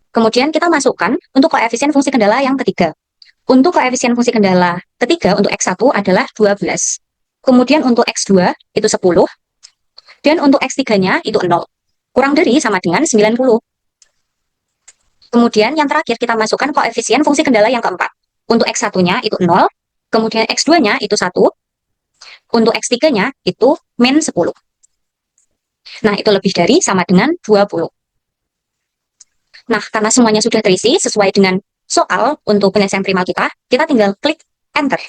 Kemudian kita masukkan untuk koefisien fungsi kendala yang ketiga. Untuk koefisien fungsi kendala ketiga untuk X1 adalah 12. Kemudian untuk X2 itu 10. Dan untuk X3-nya itu 0. Kurang dari sama dengan 90. Kemudian yang terakhir kita masukkan koefisien fungsi kendala yang keempat. Untuk X1-nya itu 0. Kemudian X2-nya itu 1. Untuk X3-nya itu min 10. Nah, itu lebih dari sama dengan 20. Nah, karena semuanya sudah terisi sesuai dengan soal untuk penyelesaian primal kita tinggal klik Enter.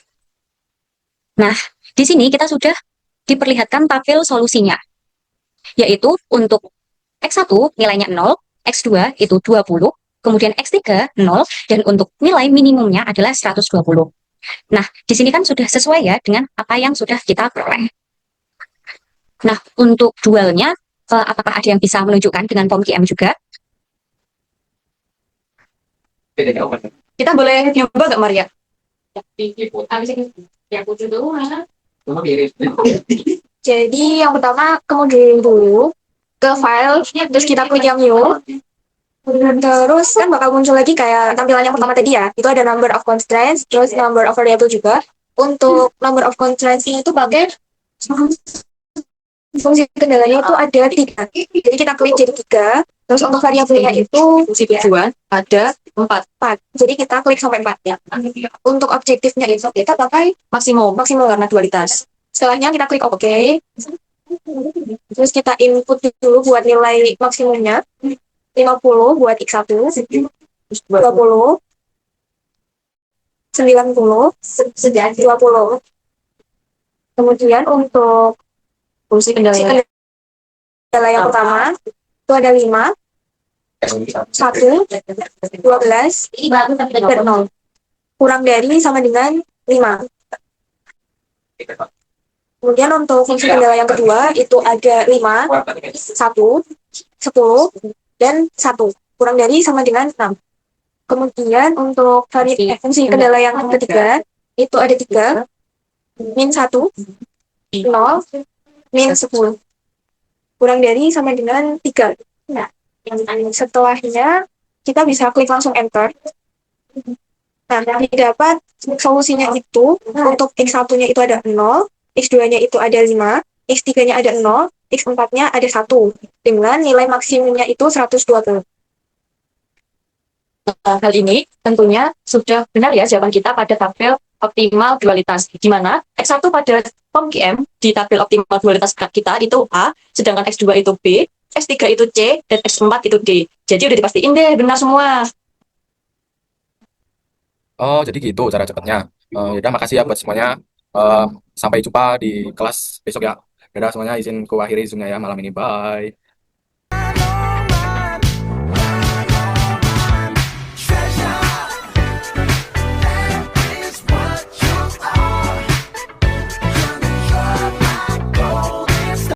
Nah, di sini kita sudah diperlihatkan tabel solusinya. Yaitu untuk X1 nilainya 0, X2 itu 20, kemudian X3 0, dan untuk nilai minimumnya adalah 120. Nah, di sini kan sudah sesuai ya dengan apa yang sudah kita peroleh. Nah, untuk dualnya, apakah ada yang bisa menunjukkan dengan POMQM juga? Kita boleh nyoba nggak, Maria? Jadi yang pertama kemudian dulu ke file, terus kita klik yang new. Terus kan bakal muncul lagi kayak tampilan yang pertama tadi ya. Itu ada number of constraints, terus number of variable juga. Untuk number of constraints itu pakai fungsi kendalanya itu ada 3. Jadi kita klik jadi 3. Terus untuk variabelnya itu Fungsi tujuan ada 4. Jadi kita klik sampai 4 ya. Untuk objektifnya itu kita pakai Maksimum karena dualitas. setelahnya kita klik OK. Terus kita input dulu buat nilai maksimumnya. 50 buat X1, 20, 90, 20. Kemudian untuk Fungsi kendala kendala yang pertama itu ada 5, 1, 12, dan 0. Kurang dari sama dengan 5. Kemudian untuk fungsi kendala yang kedua itu ada 5, 1, 10, dan 1. Kurang dari sama dengan 6. Kemudian untuk fungsi kendala yang ketiga itu ada 3, min 1, 0, min 10. Kurang dari sama dengan 3. Nah, setelahnya kita bisa klik langsung enter. Nah, didapat solusinya itu untuk X1-nya itu ada 0, X2-nya itu ada 5, X3-nya ada 0, X4-nya ada 1, dengan nilai maksimumnya itu 120. Hal ini tentunya sudah benar ya jawaban kita pada tabel optimal dualitas, di mana X1 pada form QM di tabel optimal dualitas kita itu A, sedangkan X2 itu B, X3 itu C, dan X4 itu D. Jadi udah dipastiin deh benar semua. Oh, jadi gitu cara cepatnya. Yaudah, makasih ya buat semuanya. Sampai jumpa di kelas besok ya. Dadah semuanya, izin ku akhiri Zoom-nya ya malam ini. Bye.